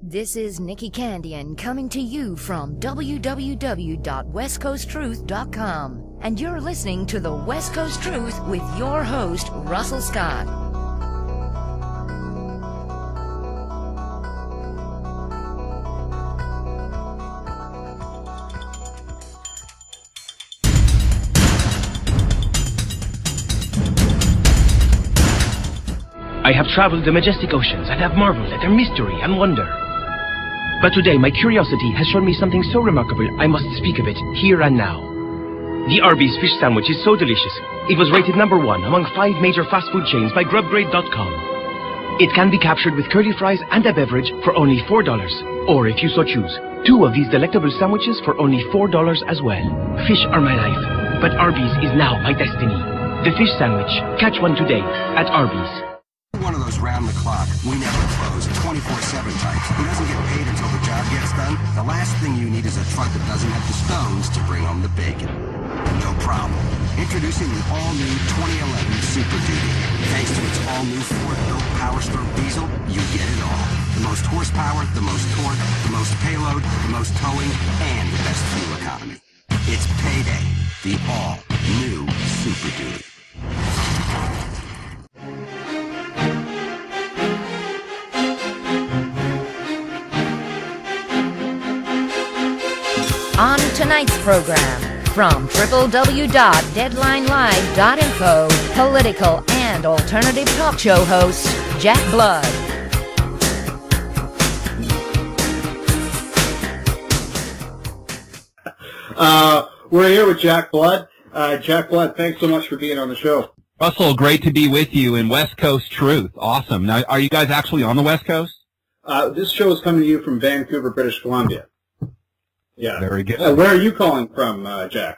This is Nikki Candian coming to you from www.westcoasttruth.com, and you're listening to the West Coast Truth with your host, Russell Scott. I have traveled the majestic oceans and have marveled at their mystery and wonder. But today, my curiosity has shown me something so remarkable, I must speak of it here and now. The Arby's fish sandwich is so delicious. It was rated #1 among 5 major fast food chains by Grubgrade.com. It can be captured with curly fries and a beverage for only $4. Or, if you so choose, 2 of these delectable sandwiches for only $4 as well. Fish are my life, but Arby's is now my destiny. The fish sandwich. Catch one today at Arby's. One of those round-the-clock, we never close, 24/7 types who doesn't get paid until the job gets done. The last thing you need is a truck that doesn't have the stones to bring home the bacon. No problem. Introducing the all-new 2011 Super Duty. Thanks to its all-new Ford-built Power Stroke diesel, you get it all. The most horsepower, the most torque, the most payload, the most towing, and the best fuel economy. It's payday. The all-new Super Duty. On tonight's program, from www.deadlinelive.info, political and alternative talk show host, Jack Blood. We're here with Jack Blood. Jack Blood, thanks so much for being on the show. Russell, great to be with you in West Coast Truth. Awesome. Now, are you guys actually on the West Coast? This show is coming to you from Vancouver, British Columbia. Yeah. Very good. Where are you calling from, Jack?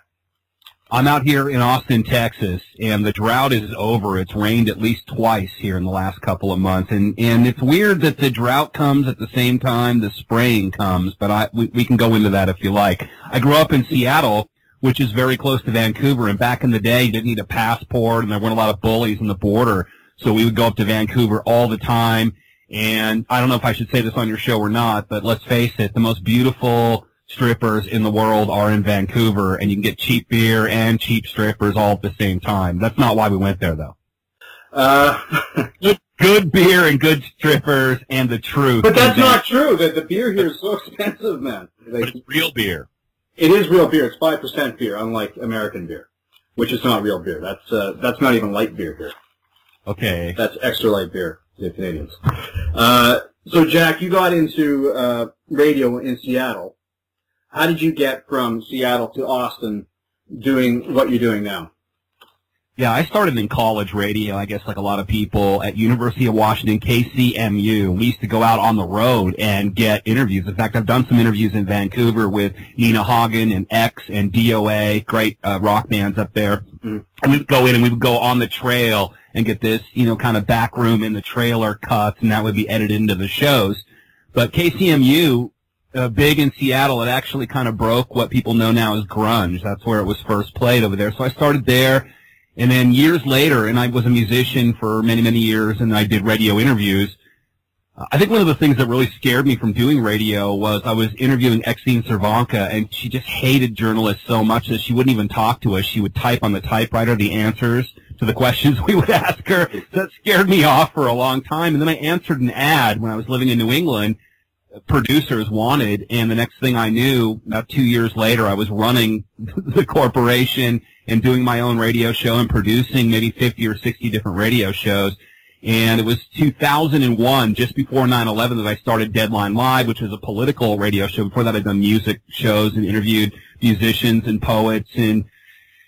I'm out here in Austin, Texas, and the drought is over. It's rained at least twice here in the last couple of months, and it's weird that the drought comes at the same time the spraying comes, but we can go into that if you like. I grew up in Seattle, which is very close to Vancouver, and back in the day, you didn't need a passport, and there weren't a lot of bullies on the border, so we would go up to Vancouver all the time, and I don't know if I should say this on your show or not, but let's face it, the most beautiful strippers in the world are in Vancouver, and you can get cheap beer and cheap strippers all at the same time. That's not why we went there, though. Good beer and good strippers and the truth. But that's not true. The beer here is so expensive, man. But it's real beer. It is real beer. It's 5% beer, unlike American beer, which is not real beer. That's not even light beer here. Okay. That's extra light beer to the Canadians. So, Jack, you got into radio in Seattle. How did you get from Seattle to Austin doing what you're doing now? Yeah, I started in college radio, I guess like a lot of people, at University of Washington, KCMU. We used to go out on the road and get interviews. In fact, I've done some interviews in Vancouver with Nina Hagen and X and DOA, great rock bands up there. Mm-hmm. And we would go in and we would go on the trail and get this, kind of back room in the trailer cuts, and that would be edited into the shows. But KCMU, big in Seattle, it actually kind of broke what people know now as grunge. That's where it was first played over there. So I started there, and then years later, and I was a musician for many, many years, and I did radio interviews. I think one of the things that really scared me from doing radio was I was interviewing Exene Cervanka, and she just hated journalists so much that she wouldn't even talk to us. She would type on the typewriter the answers to the questions we would ask her. That scared me off for a long time. And then I answered an ad when I was living in New England, producers wanted, and the next thing I knew, about 2 years later, I was running the corporation and doing my own radio show and producing maybe 50 or 60 different radio shows. And it was 2001, just before 9/11, that I started Deadline Live, which was a political radio show. Before that, I'd done music shows and interviewed musicians and poets and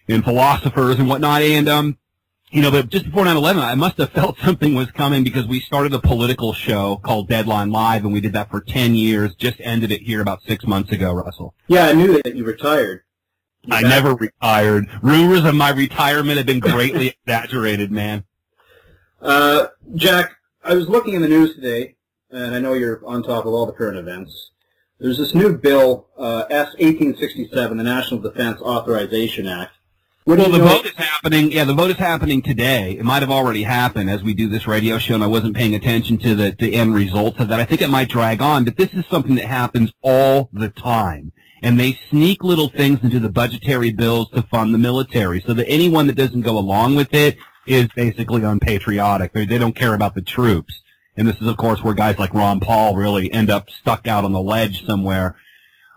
philosophers and whatnot. And but just before 9/11, I must have felt something was coming because we started a political show called Deadline Live, and we did that for 10 years, just ended it here about 6 months ago, Russell. Yeah, I knew that you retired. I never retired. Rumors of my retirement have been greatly exaggerated, man. Jack, I was looking in the news today, and I know you're on top of all the current events. There's this new bill, S. 1867, the National Defense Authorization Act, Well, the vote is happening. Yeah, the vote is happening today. It might have already happened as we do this radio show, and I wasn't paying attention to the end results of that. I think it might drag on, but this is something that happens all the time. And they sneak little things into the budgetary bills to fund the military, so that anyone that doesn't go along with it is basically unpatriotic. They don't care about the troops. And this is, of course, where guys like Ron Paul really end up stuck out on the ledge somewhere.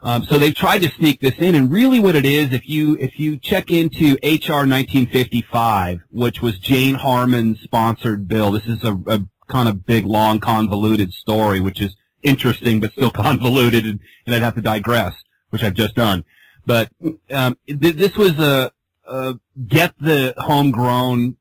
So they've tried to sneak this in, and really what it is, if you check into H.R. 1955, which was Jane Harman's sponsored bill, this is a kind of big, long, convoluted story, which is interesting but still convoluted, and I'd have to digress, which I've just done. But this was a Get the Homegrown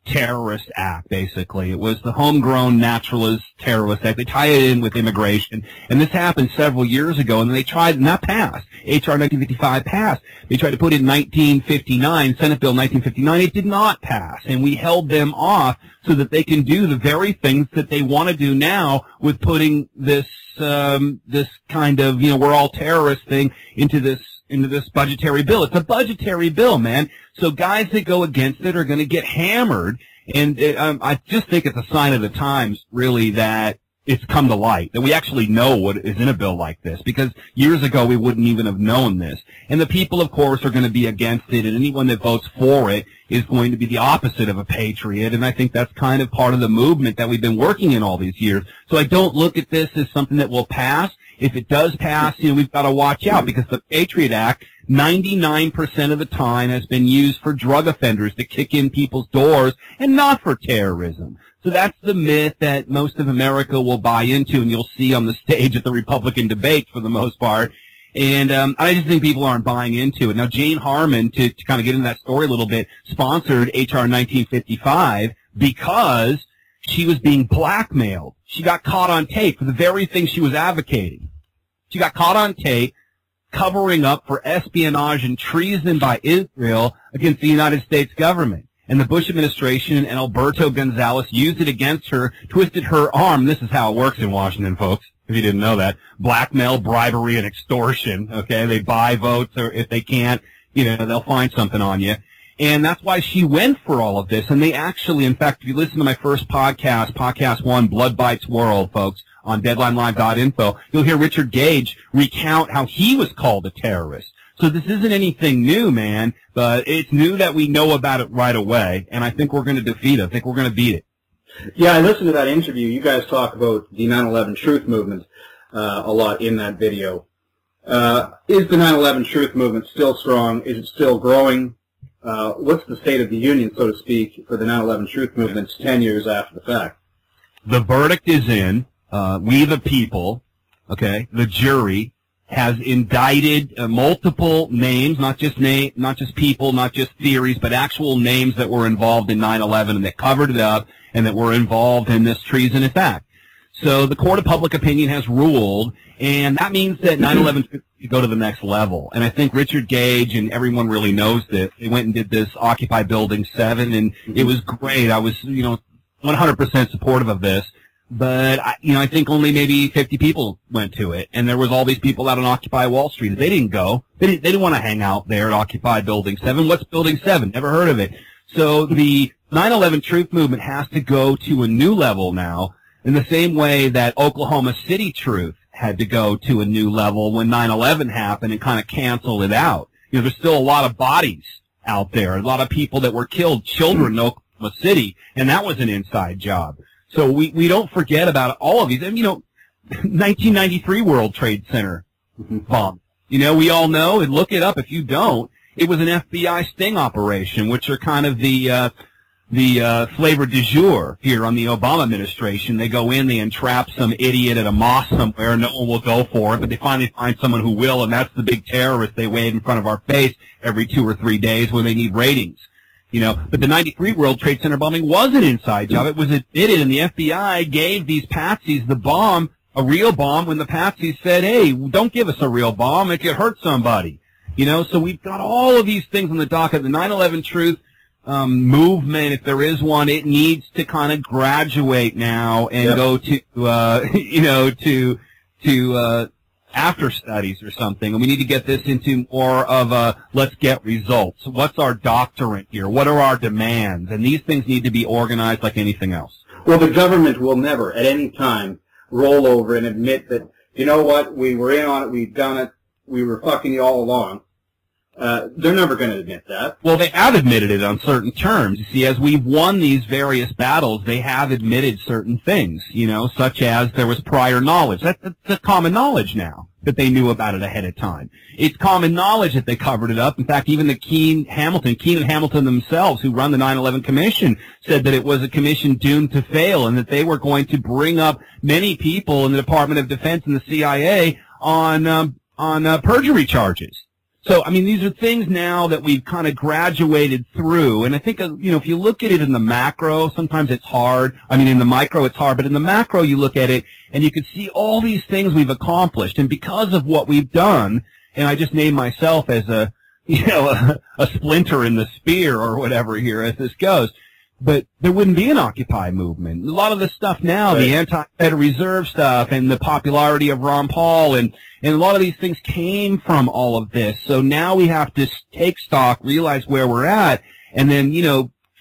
Terrorist Act, basically. It was the Homegrown Naturalist Terrorist Act. They tie it in with immigration, and this happened several years ago, and they tried, and that passed. H.R. 1955 passed. They tried to put it in 1959, Senate Bill 1959. It did not pass, and we held them off so that they can do the very things that they want to do now with putting this kind of, we're all terrorists thing into this budgetary bill. It's a budgetary bill, man. So guys that go against it are going to get hammered. And I just think it's a sign of the times, really, that it's come to light, that we actually know what is in a bill like this. Because years ago, we wouldn't even have known this. And the people, of course, are going to be against it. And anyone that votes for it is going to be the opposite of a patriot. And I think that's kind of part of the movement that we've been working in all these years. So I don't look at this as something that will pass. If it does pass, we've got to watch out, because the Patriot Act, 99% of the time, has been used for drug offenders to kick in people's doors and not for terrorism. So that's the myth that most of America will buy into, and you'll see on the stage at the Republican debates for the most part. And I just think people aren't buying into it. Now, Jane Harman, to kind of get into that story a little bit, sponsored H.R. 1955 because she was being blackmailed. She got caught on tape for the very thing she was advocating. She got caught on tape covering up for espionage and treason by Israel against the United States government. And the Bush administration and Alberto Gonzales used it against her, twisted her arm. This is how it works in Washington, folks, if you didn't know that. Blackmail, bribery, and extortion, okay? They buy votes, or if they can't, they'll find something on you. And that's why she went for all of this. And they actually, in fact, if you listen to my first podcast, Podcast 1, Blood Bites World, folks, on DeadlineLive.info, you'll hear Richard Gage recount how he was called a terrorist. So this isn't anything new, man, but it's new that we know about it right away, and I think we're going to defeat it. I think we're going to beat it. Yeah, I listened to that interview. You guys talk about the 9/11 Truth Movement a lot in that video. Is the 9/11 Truth Movement still strong? Is it still growing? What's the state of the union, so to speak, for the 9/11 Truth Movement 10 years after the fact? The verdict is in. We the people, okay, the jury, has indicted multiple names, not just people, not just theories, but actual names that were involved in 9/11 and that covered it up and that were involved in this treasonous act. So the court of public opinion has ruled, and that means that 9/11 should go to the next level. And I think Richard Gage and everyone really knows this. They went and did this Occupy Building 7, and it was great. I was, 100% supportive of this. But, I think only maybe 50 people went to it. And there was all these people out on Occupy Wall Street. They didn't go. They didn't want to hang out there at Occupy Building 7. What's Building 7? Never heard of it. So the 9/11 Truth Movement has to go to a new level now, in the same way that Oklahoma City Truth had to go to a new level when 9/11 happened and kind of cancel it out. There's still a lot of bodies out there, a lot of people that were killed, children in Oklahoma City, and that was an inside job. So we don't forget about all of these. And, 1993 World Trade Center bomb. We all know, and look it up if you don't. It was an FBI sting operation, which are kind of the flavor du jour here on the Obama administration. They go in, they entrap some idiot at a mosque somewhere, no one will go for it, but they finally find someone who will, and that's the big terrorist they wave in front of our face every 2 or 3 days when they need ratings. But the 93 World Trade Center bombing was an inside job. It was admitted, and the FBI gave these patsies the bomb, a real bomb, when the patsies said, hey, don't give us a real bomb. It could hurt somebody. So we've got all of these things on the docket. The 9/11 Truth movement, if there is one, it needs to kind of graduate now and go to, after studies or something, and we need to get this into more of a let's get results. What's our doctrine here? What are our demands? And these things need to be organized like anything else. Well, the government will never, at any time, roll over and admit that, you know what, we were in on it, we've done it, we were fucking you all along. They're never going to admit that. Well, they have admitted it on certain terms. You see, as we've won these various battles, they have admitted certain things, such as there was prior knowledge. That's common knowledge now, that they knew about it ahead of time. It's common knowledge that they covered it up. In fact, even the Keene and Hamilton themselves, who run the 9/11 Commission, said that it was a commission doomed to fail and that they were going to bring up many people in the Department of Defense and the CIA on perjury charges. So, I mean, these are things now that we've kind of graduated through, and I think, if you look at it in the macro, sometimes it's hard. I mean, in the micro, it's hard, but in the macro, you look at it, and you can see all these things we've accomplished, and because of what we've done, and I just named myself as a splinter in the spear or whatever here as this goes, but there wouldn't be an Occupy movement. A lot of the stuff now, right, the anti-Federal Reserve stuff and the popularity of Ron Paul and a lot of these things came from all of this. So now we have to take stock, realize where we're at, and then,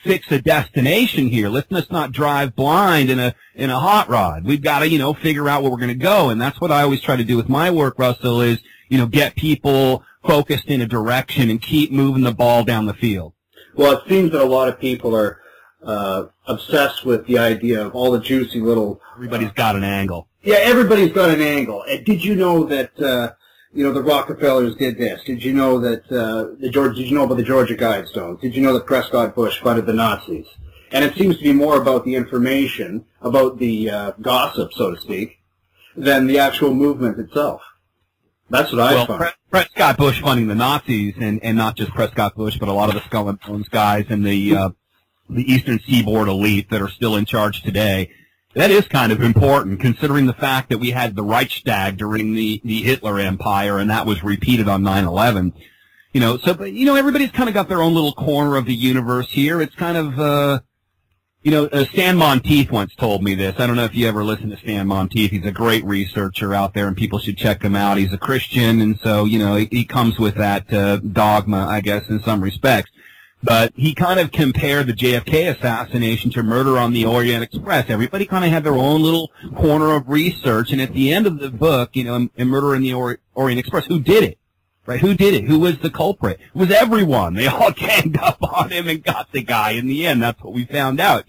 fix a destination here. Let's not drive blind in a hot rod. We've got to, figure out where we're going to go. And that's what I always try to do with my work, Russell, is, get people focused in a direction and keep moving the ball down the field. Well, it seems that a lot of people are obsessed with the idea of all the juicy little... Everybody's got an angle. Yeah, everybody's got an angle. Did you know that, the Rockefellers did this? Did you know that, did you know about the Georgia Guidestones? Did you know that Prescott Bush funded the Nazis? And it seems to be more about the information, about the gossip, so to speak, than the actual movement itself. That's what I found. Prescott Bush funding the Nazis, and not just Prescott Bush, but a lot of the Skull and Bones guys and the Eastern Seaboard elite that are still in charge today. That is kind of important, considering the fact that we had the Reichstag during the Hitler Empire, and that was repeated on 9/11. Everybody's kind of got their own little corner of the universe here. It's kind of, Stan Monteith once told me this. I don't know if you ever listened to Stan Monteith. He's a great researcher out there, and people should check him out. He's a Christian, and so, he comes with that dogma, I guess, in some respects. But he kind of compared the JFK assassination to Murder on the Orient Express. Everybody kind of had their own little corner of research, and at the end of the book, in Murder on the Orient Express, who did it? Right? Who did it? Who was the culprit? It was everyone. They all ganged up on him and got the guy in the end. That's what we found out,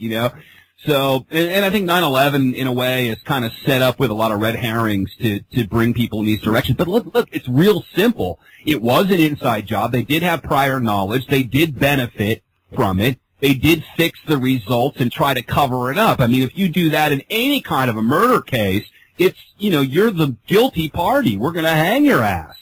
So, and I think 9/11, in a way, is kind of set up with a lot of red herrings to bring people in these directions. But look, it's real simple. It was an inside job. They did have prior knowledge. They did benefit from it. They did fix the results and try to cover it up. I mean, if you do that in any kind of a murder case, it's, you're the guilty party. We're going to hang your ass,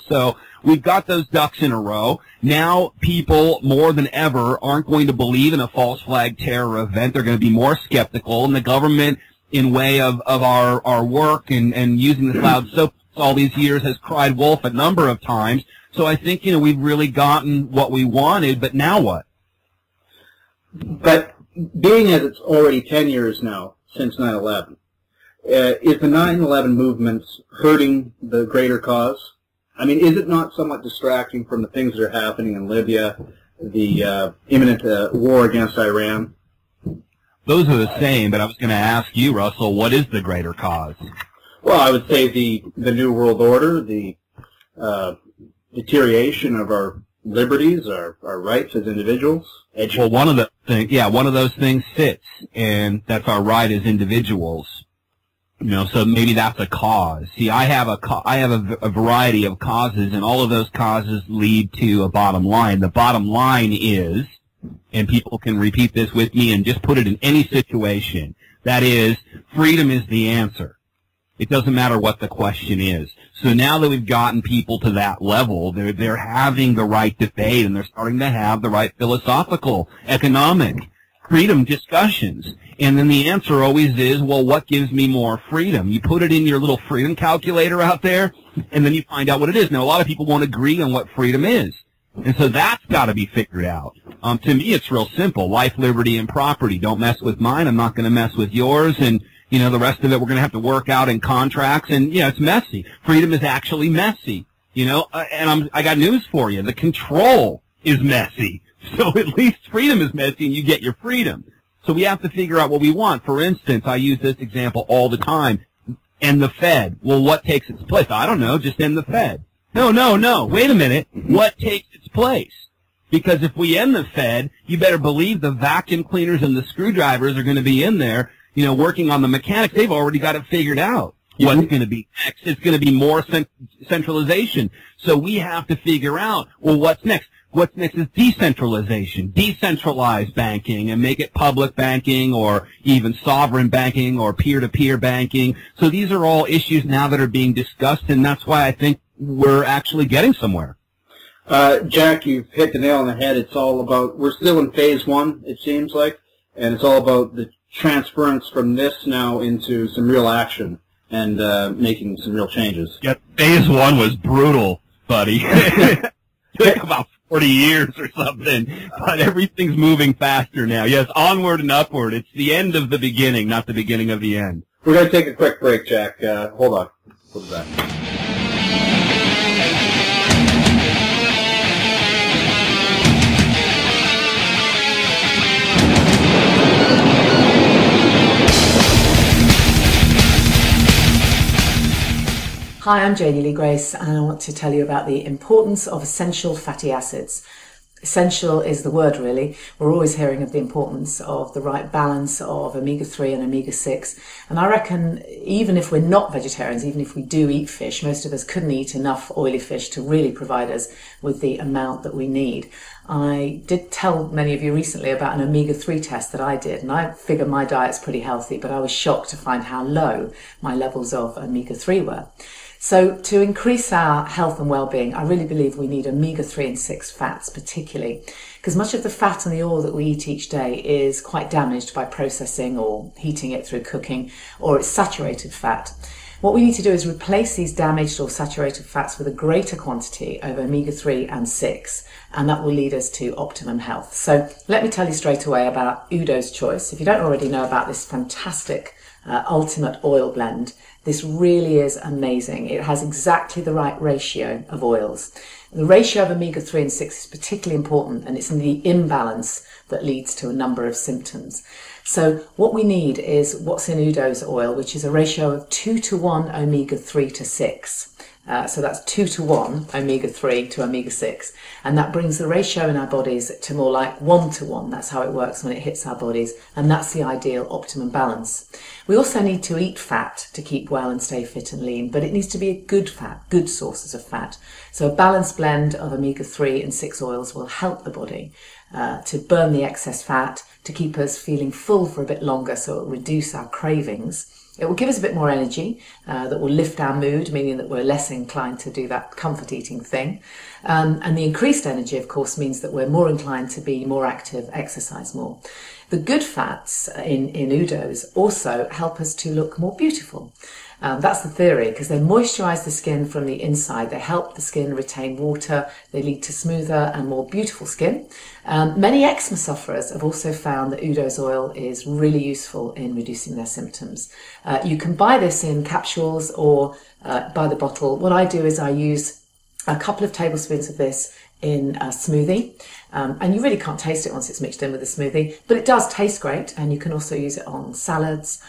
So we've got those ducks in a row. Now people, more than ever, aren't going to believe in a false flag terror event. They're going to be more skeptical. And the government, in way of our work and using the cloud soap all these years, has cried wolf a number of times. So I think, we've really gotten what we wanted, but now what? But being as it's already 10 years now since 9/11, is the 9/11 movement hurting the greater cause? I mean, is it not somewhat distracting from the things that are happening in Libya, the imminent war against Iran? Those are the same, but I was going to ask you, Russell, what is the greater cause? Well, I would say the New World Order, the deterioration of our liberties, our rights as individuals. Well, one of those things sits, and that's our right as individuals. So maybe that's a cause. See, I have a variety of causes, and all of those causes lead to a bottom line. The bottom line is, and people can repeat this with me and just put it in any situation, that is, freedom is the answer. It doesn't matter what the question is. So now that we've gotten people to that level, they're having the right debate, and they're starting to have the right philosophical, economic, freedom discussions. And then the answer always is, well, what gives me more freedom? You put it in your little freedom calculator out there, and then you find out what it is. Now, a lot of people won't agree on what freedom is. And so that's got to be figured out. To me, it's real simple. Life, liberty, and property. Don't mess with mine. I'm not going to mess with yours. And You know, the rest of it we're going to have to work out in contracts, and yeah, it's messy. Freedom is actually messy. You know, and I got news for you. The control is messy. So at least freedom is messy, and you get your freedom. So we have to figure out what we want. For instance, I use this example all the time. End the Fed. Well, what takes its place? I don't know. Just end the Fed. No. Wait a minute. What takes its place? Because if we end the Fed, you better believe the vacuum cleaners and the screwdrivers are going to be in there, you know, working on the mechanics. They've already got it figured out. What's going to be next? It's going to be more centralization. So we have to figure out, well, what's next? What's next is decentralization, decentralize banking and make it public banking or even sovereign banking or peer-to-peer banking. So these are all issues now that are being discussed, and that's why I think we're actually getting somewhere. Jack, you've hit the nail on the head. It's all about, we're still in phase one, it seems like, and it's all about the transference from this now into some real action and making some real changes. Yeah, phase one was brutal, buddy. It took about 40 years or something, but everything's moving faster now. Yes, onward and upward. It's the end of the beginning, not the beginning of the end. We're going to take a quick break, Jack. Hold on. We'll be back. Hi, I'm Janie Lee Grace, and I want to tell you about the importance of essential fatty acids. Essential is the word, really. We're always hearing of the importance of the right balance of omega-3 and omega-6, and I reckon even if we're not vegetarians, even if we do eat fish, most of us couldn't eat enough oily fish to really provide us with the amount that we need. I did tell many of you recently about an omega-3 test that I did, and I figure my diet's pretty healthy, but I was shocked to find how low my levels of omega-3 were. So to increase our health and well-being, I really believe we need omega-3 and 6 fats particularly, because much of the fat and the oil that we eat each day is quite damaged by processing or heating it through cooking, or it's saturated fat. What we need to do is replace these damaged or saturated fats with a greater quantity of omega-3 and 6, and that will lead us to optimum health. So let me tell you straight away about Udo's Choice. If you don't already know about this fantastic ultimate oil blend, this really is amazing. It has exactly the right ratio of oils. The ratio of omega-3 and 6 is particularly important, and it's the imbalance that leads to a number of symptoms. So what we need is what's in Udo's oil, which is a ratio of 2:1 omega-3 to 6. So that's 2:1 omega-3 to omega-6, and that brings the ratio in our bodies to more like 1:1. That's how it works when it hits our bodies, and that's the ideal optimum balance. We also need to eat fat to keep well and stay fit and lean, but it needs to be a good fat, good sources of fat. So a balanced blend of omega-3 and 6 oils will help the body to burn the excess fat, to keep us feeling full for a bit longer, so it will reduce our cravings. It will give us a bit more energy that will lift our mood, meaning that we're less inclined to do that comfort eating thing. And the increased energy, of course, means that we're more inclined to be more active, exercise more. The good fats in Udo's also help us to look more beautiful. That's the theory, because they moisturize the skin from the inside. They help the skin retain water. They lead to smoother and more beautiful skin. Many eczema sufferers have also found that Udo's oil is really useful in reducing their symptoms. You can buy this in capsules or by the bottle. What I do is I use a couple of tablespoons of this in a smoothie, and you really can't taste it once it's mixed in with the smoothie, but it does taste great, and you can also use it on salads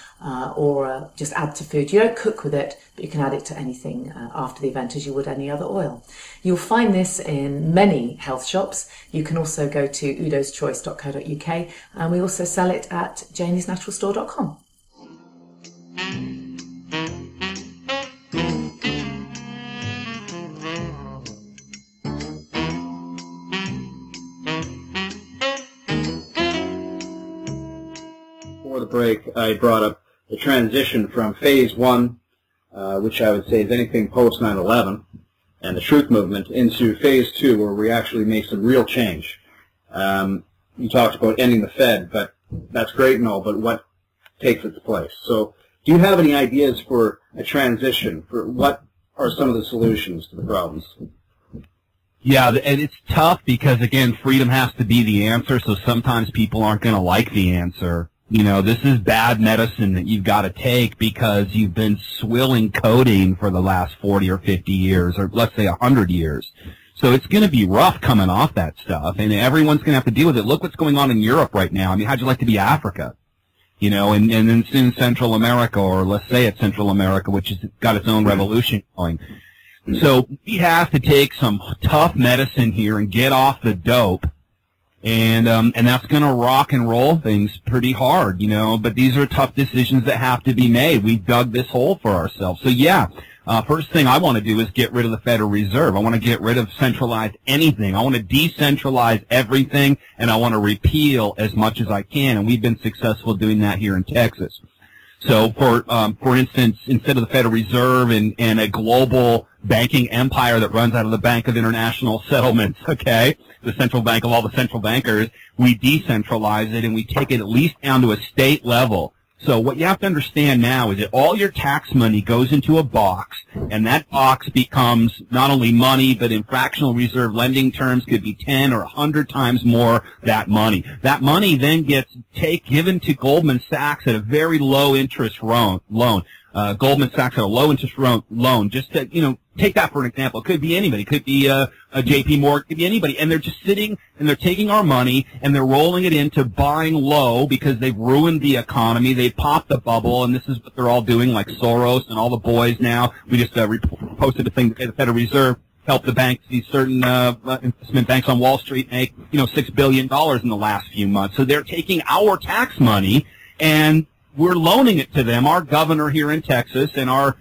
or just add to food. You don't cook with it, but you can add it to anything after the event as you would any other oil. You'll find this in many health shops. You can also go to udoschoice.co.uk, and we also sell it at janisnaturalstore.com. Before the break, I brought up the transition from phase one, which I would say is anything post 9/11, and the truth movement, into phase two, where we actually make some real change. You talked about ending the Fed, but that's great and all, but what takes its place? So do you have any ideas for a transition? For what are some of the solutions to the problems? Yeah, and it's tough because, again, freedom has to be the answer, so sometimes people aren't going to like the answer. You know, this is bad medicine that you've got to take because you've been swilling codeine for the last 40 or 50 years, or let's say 100 years. So it's going to be rough coming off that stuff, and everyone's going to have to deal with it. Look what's going on in Europe right now. I mean, how'd you like to be Africa? You know, and then in Central America, or let's say it's Central America, which has got its own revolution going. So we have to take some tough medicine here and get off the dope. And that's going to rock and roll things pretty hard, you know, but these are tough decisions that have to be made. We dug this hole for ourselves. So, yeah, first thing I want to do is get rid of the Federal Reserve. I want to get rid of centralized anything. I want to decentralize everything, and I want to repeal as much as I can, and we've been successful doing that here in Texas. So, for instance, instead of the Federal Reserve and a global banking empire that runs out of the Bank of International Settlements, okay, the central bank of all the central bankers, we decentralize it and we take it at least down to a state level. So what you have to understand now is that all your tax money goes into a box, and that box becomes not only money, but in fractional reserve lending terms could be 10 or 100 times more that money. That money then gets given to Goldman Sachs at a very low interest loan. Goldman Sachs at a low interest loan. Just to, you know, take that for an example. It could be anybody. It could be a JP Morgan. It could be anybody. And they're just sitting and they're taking our money and they're rolling it into buying low because they've ruined the economy. They popped the bubble, and this is what they're all doing, like Soros and all the boys now. We just posted a thing that the Federal Reserve helped the banks, these certain investment banks on Wall Street, make, you know, $6 billion in the last few months. So they're taking our tax money and we're loaning it to them. Our governor here in Texas and our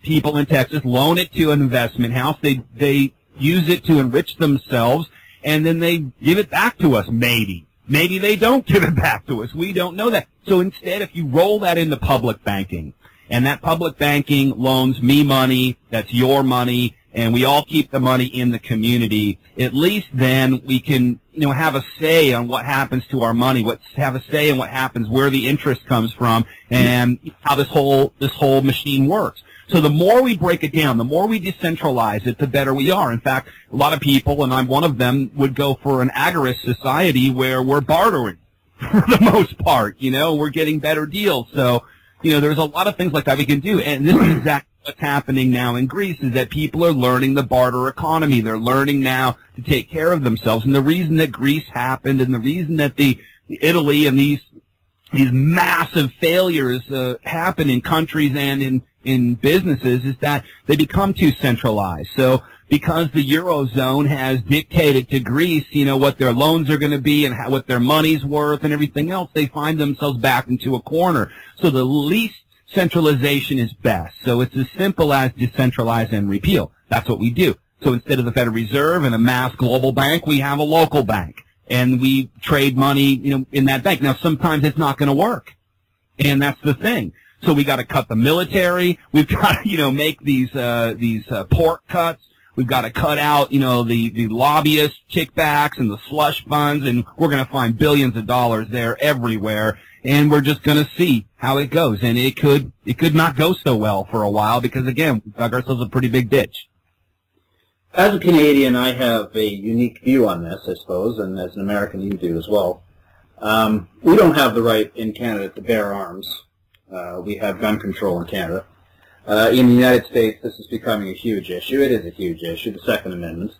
people in Texas loan it to an investment house. They use it to enrich themselves, and then they give it back to us, maybe. Maybe they don't give it back to us. We don't know that. So instead, if you roll that into public banking, and that public banking loans me money, that's your money, and we all keep the money in the community, at least then we can, you know, have a say on what happens to our money, have a say in what happens, where the interest comes from, and how this whole machine works. So the more we break it down, the more we decentralize it, the better we are. In fact, a lot of people, and I'm one of them, would go for an agorist society where we're bartering for the most part. You know, we're getting better deals. So, you know, there's a lot of things like that we can do. And this is exactly what's happening now in Greece, is that people are learning the barter economy. They're learning now to take care of themselves. And the reason that Greece happened, and the reason that Italy and these massive failures happen in countries and in businesses, is that they become too centralized. So because the Eurozone has dictated to Greece, you know, what their loans are going to be and what their money's worth and everything else, they find themselves back into a corner. So the least centralization is best. So it's as simple as decentralize and repeal. That's what we do. So instead of the Federal Reserve and a mass global bank, we have a local bank, and we trade money, you know, in that bank. Now, sometimes it's not going to work, and that's the thing. So we got to cut the military. We've got to, you know, make these pork cuts. We've got to cut out, you know, the lobbyist kickbacks and the slush funds, and we're going to find billions of dollars there everywhere. And we're just going to see how it goes. And it could not go so well for a while because, again, we dug ourselves a pretty big ditch. As a Canadian, I have a unique view on this, I suppose, and as an American, you do as well. We don't have the right in Canada to bear arms. We have gun control in Canada. In the United States, this is becoming a huge issue. It is a huge issue, the Second Amendment.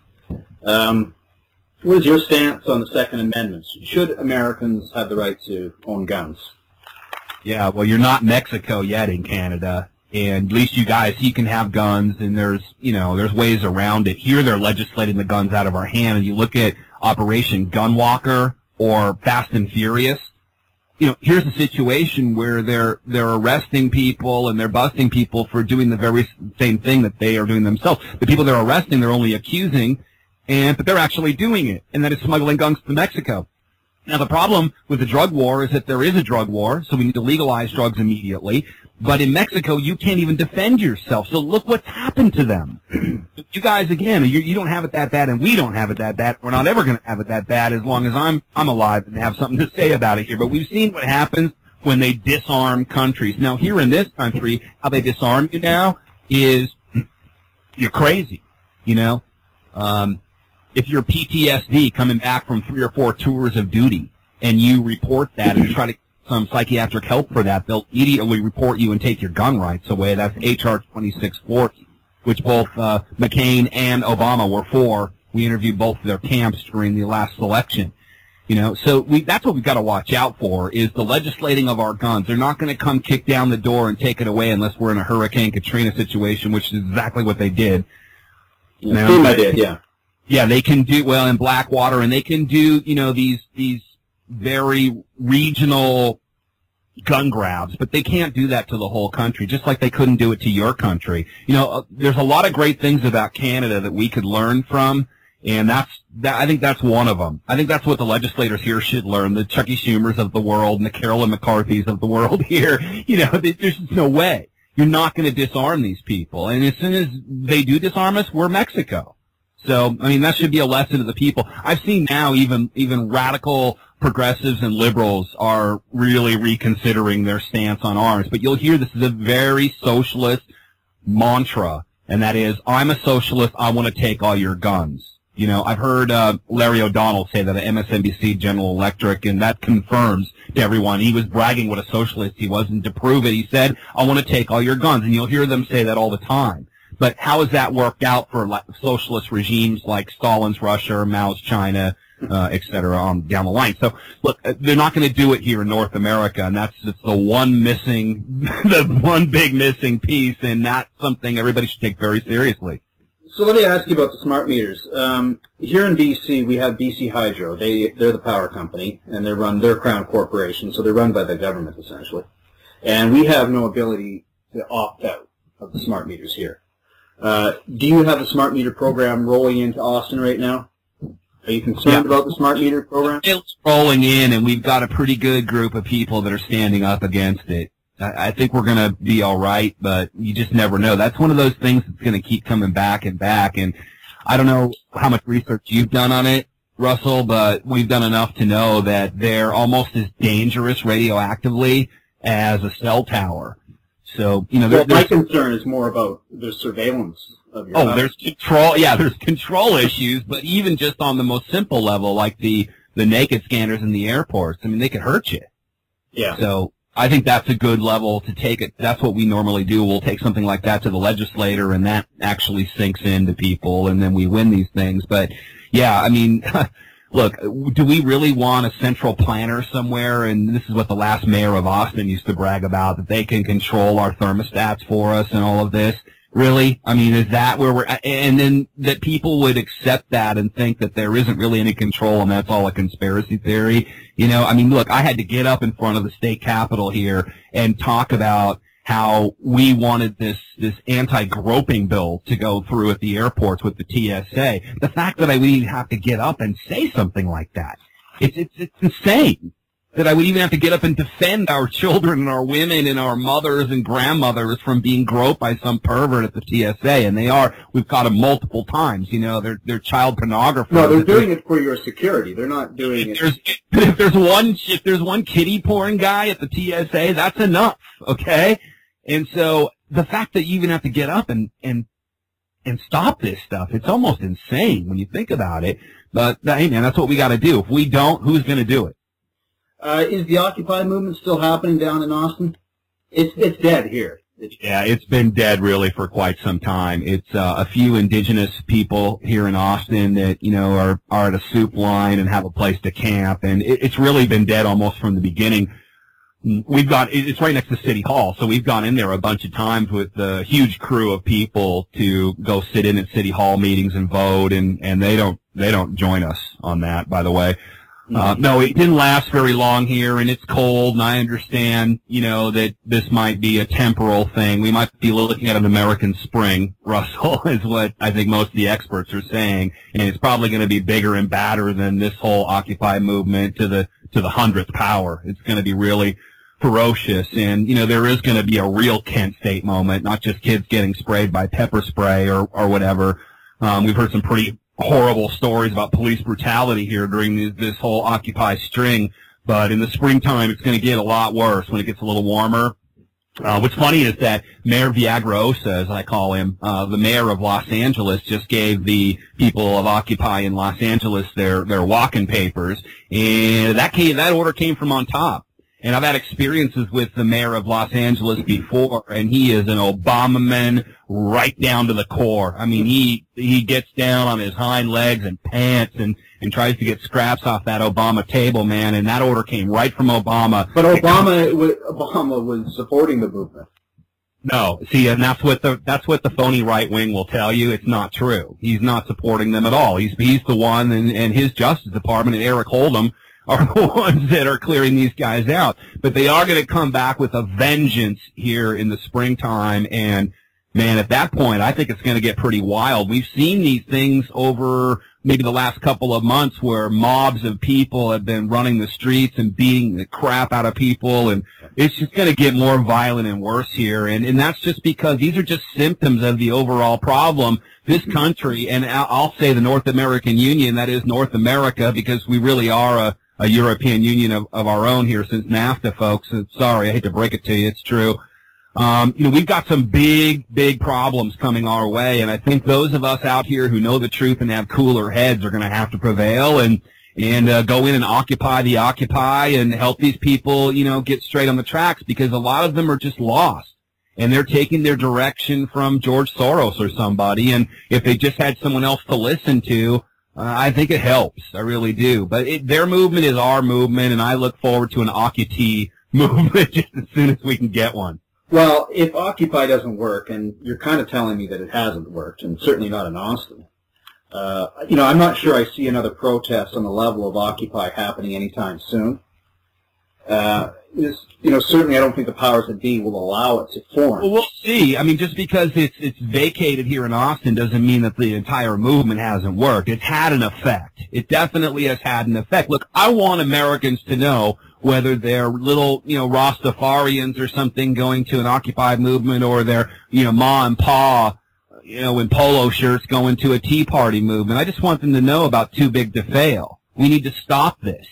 What is your stance on the Second Amendment? Should Americans have the right to own guns? Yeah, well, you're not Mexico yet in Canada, and at least you can have guns, and there's ways around it. Here they're legislating the guns out of our hand, and you look at Operation Gunwalker or Fast and Furious. You know, here's a situation where they're arresting people and they're busting people for doing the very same thing that they are doing themselves. The people they're arresting, they're only accusing, but they're actually doing it, and that is smuggling guns to Mexico. Now, the problem with the drug war is that there is a drug war, so we need to legalize drugs immediately. But in Mexico, you can't even defend yourself. So look what's happened to them. You guys, again, you don't have it that bad, and we don't have it that bad. We're not ever going to have it that bad as long as I'm alive and have something to say about it here. But we've seen what happens when they disarm countries. Now, here in this country, how they disarm you now is you're crazy, you know. If you're PTSD coming back from 3 or 4 tours of duty and you report that and try to some psychiatric help for that, they'll immediately report you and take your gun rights away. That's H.R. 2640, which both McCain and Obama were for. We interviewed both of their camps during the last election. You know, so that's what we've got to watch out for, is the legislating of our guns. They're not going to come kick down the door and take it away unless we're in a Hurricane Katrina situation, which is exactly what they did. I did, yeah. Yeah, they can do, well, in Blackwater, and they can do, you know, these very regional gun grabs, but they can't do that to the whole country, just like they couldn't do it to your country. You know, there's a lot of great things about Canada that we could learn from, and I think that's one of them. I think that's what the legislators here should learn, the Chucky Schumers of the world and the Carolyn McCarthys of the world here. You know, there's just no way. You're not going to disarm these people. And as soon as they do disarm us, we're Mexico. So, I mean, that should be a lesson to the people. I've seen now even radical progressives and liberals are really reconsidering their stance on arms. But you'll hear this is a very socialist mantra, and that is, I'm a socialist, I want to take all your guns. You know, I've heard Larry O'Donnell say that at MSNBC General Electric, and that confirms to everyone. He was bragging what a socialist he was, and to prove it, he said, I want to take all your guns. And you'll hear them say that all the time. But how has that worked out for socialist regimes like Stalin's Russia or Mao's China, et cetera, on down the line? So, look, they're not going to do it here in North America, and that's the one big missing piece, and that's something everybody should take very seriously. So let me ask you about the smart meters. Here in BC, we have BC Hydro. They're the power company, and they're Crown Corporation, so they're run by the government, essentially. And we have no ability to opt out of the smart meters here. Do you have the smart meter program rolling into Austin right now? Are you concerned about the smart meter program? It's rolling in, and we've got a pretty good group of people that are standing up against it. I think we're going to be all right, but you just never know. That's one of those things that's going to keep coming back and back. And I don't know how much research you've done on it, Russell, but we've done enough to know that they're almost as dangerous radioactively as a cell tower. So, you know, my concern is more about the surveillance of your house. There's control. Yeah, there's control issues, but even just on the most simple level, like the naked scanners in the airports, I mean, they could hurt you. Yeah. So I think that's a good level to take it. That's what we normally do. We'll take something like that to the legislator, and that actually sinks into people, and then we win these things. But, yeah, I mean, look, do we really want a central planner somewhere? And this is what the last mayor of Austin used to brag about, that they can control our thermostats for us and all of this. Really? I mean, is that where we're at? And then that people would accept that and think that there isn't really any control and that's all a conspiracy theory. You know, I mean, look, I had to get up in front of the state capitol here and talk about how we wanted this anti-groping bill to go through at the airports with the TSA. The fact that I would even have to get up and say something like that, it's insane. That I would even have to get up and defend our children and our women and our mothers and grandmothers from being groped by some pervert at the TSA, and we've caught them multiple times. You know, they're child pornographers. No, they're doing it for your security. They're not doing it. If there's one kiddie porn guy at the TSA, that's enough, okay? And so the fact that you even have to get up and stop this stuff, it's almost insane when you think about it. But hey, man, that's what we got to do. If we don't, who's going to do it? Is the Occupy movement still happening down in Austin? It's dead here. Yeah, it's been dead really for quite some time. It's a few indigenous people here in Austin that, you know, are at a soup line and have a place to camp, and it's really been dead almost from the beginning. It's right next to City Hall, so we've gone in there a bunch of times with a huge crew of people to go sit in at City Hall meetings and vote, and they don't join us on that, by the way. No, it didn't last very long here, and it's cold, and I understand, you know, that this might be a temporal thing. We might be looking at an American spring, Russell, is what I think most of the experts are saying, and it's probably going to be bigger and badder than this whole Occupy movement to the 100th power. It's going to be really ferocious, and, you know, there is going to be a real Kent State moment, not just kids getting sprayed by pepper spray or whatever. We've heard some pretty horrible stories about police brutality here during this whole Occupy string, but in the springtime it's going to get a lot worse when it gets a little warmer. What's funny is that Mayor Villagrosa, as I call him, the mayor of Los Angeles, just gave the people of Occupy in Los Angeles their walking papers, and that order came from on top. And I've had experiences with the mayor of Los Angeles before, and he is an Obama-man right down to the core. I mean, he gets down on his hind legs and pants and tries to get scraps off that Obama table, man, and that order came right from Obama. But Obama was supporting the movement. No, see, and that's what the phony right wing will tell you. It's not true. He's not supporting them at all. He's the one, and his Justice Department and Eric Hold'em are the ones that are clearing these guys out. But they are going to come back with a vengeance here in the springtime, and man, at that point, I think it's going to get pretty wild. We've seen these things over maybe the last couple of months where mobs of people have been running the streets and beating the crap out of people, and it's just going to get more violent and worse here. And that's just because these are just symptoms of the overall problem. This country, and I'll say the North American Union, that is North America, because we really are a European Union of our own here since NAFTA, folks. And sorry, I hate to break it to you, it's true. We've got some big problems coming our way, and I think those of us out here who know the truth and have cooler heads are going to have to prevail and go in and occupy the Occupy and help these people, get straight on the tracks, because a lot of them are just lost. And they're taking their direction from George Soros or somebody, and if they just had someone else to listen to, I think it helps. I really do. But their movement is our movement, and I look forward to an Occupy movement just as soon as we can get one. Well, if Occupy doesn't work, and you're kind of telling me that it hasn't worked, and certainly not in Austin, I'm not sure I see another protest on the level of Occupy happening anytime soon. Certainly I don't think the powers that be will allow it to form. Well, we'll see. I mean, just because it's vacated here in Austin doesn't mean that the entire movement hasn't worked. It's had an effect. It definitely has had an effect. Look, I want Americans to know whether they're little, Rastafarians or something going to an Occupy movement, or they're, ma and pa, in polo shirts going to a Tea Party movement. I just want them to know about too big to fail. We need to stop this.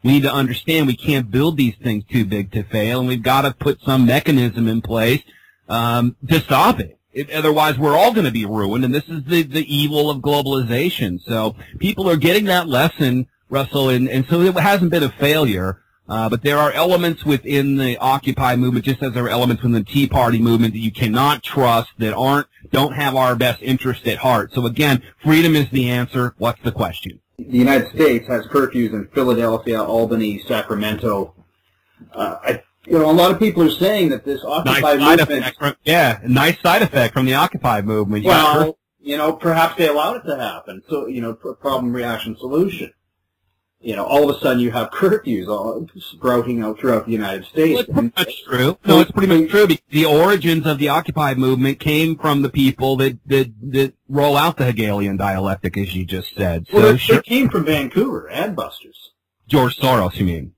We need to understand we can't build these things too big to fail, and we've got to put some mechanism in place to stop it. Otherwise, we're all going to be ruined, and this is the evil of globalization. So people are getting that lesson, Russell, and so it hasn't been a failure. But there are elements within the Occupy movement, just as there are elements within the Tea Party movement that you cannot trust, that don't have our best interest at heart. So again, freedom is the answer. What's the question? The United States has curfews in Philadelphia, Albany, Sacramento. A lot of people are saying that this Occupy movement... Nice side effect from the Occupy movement. Well, perhaps they allowed it to happen. So, problem, reaction, solution. All of a sudden you have curfews sprouting out throughout the United States. Well, it's pretty much true. No, it's pretty much true. The origins of the Occupy movement came from the people that roll out the Hegelian dialectic, as you just said. So well, it came from Vancouver, Adbusters. George Soros, you mean?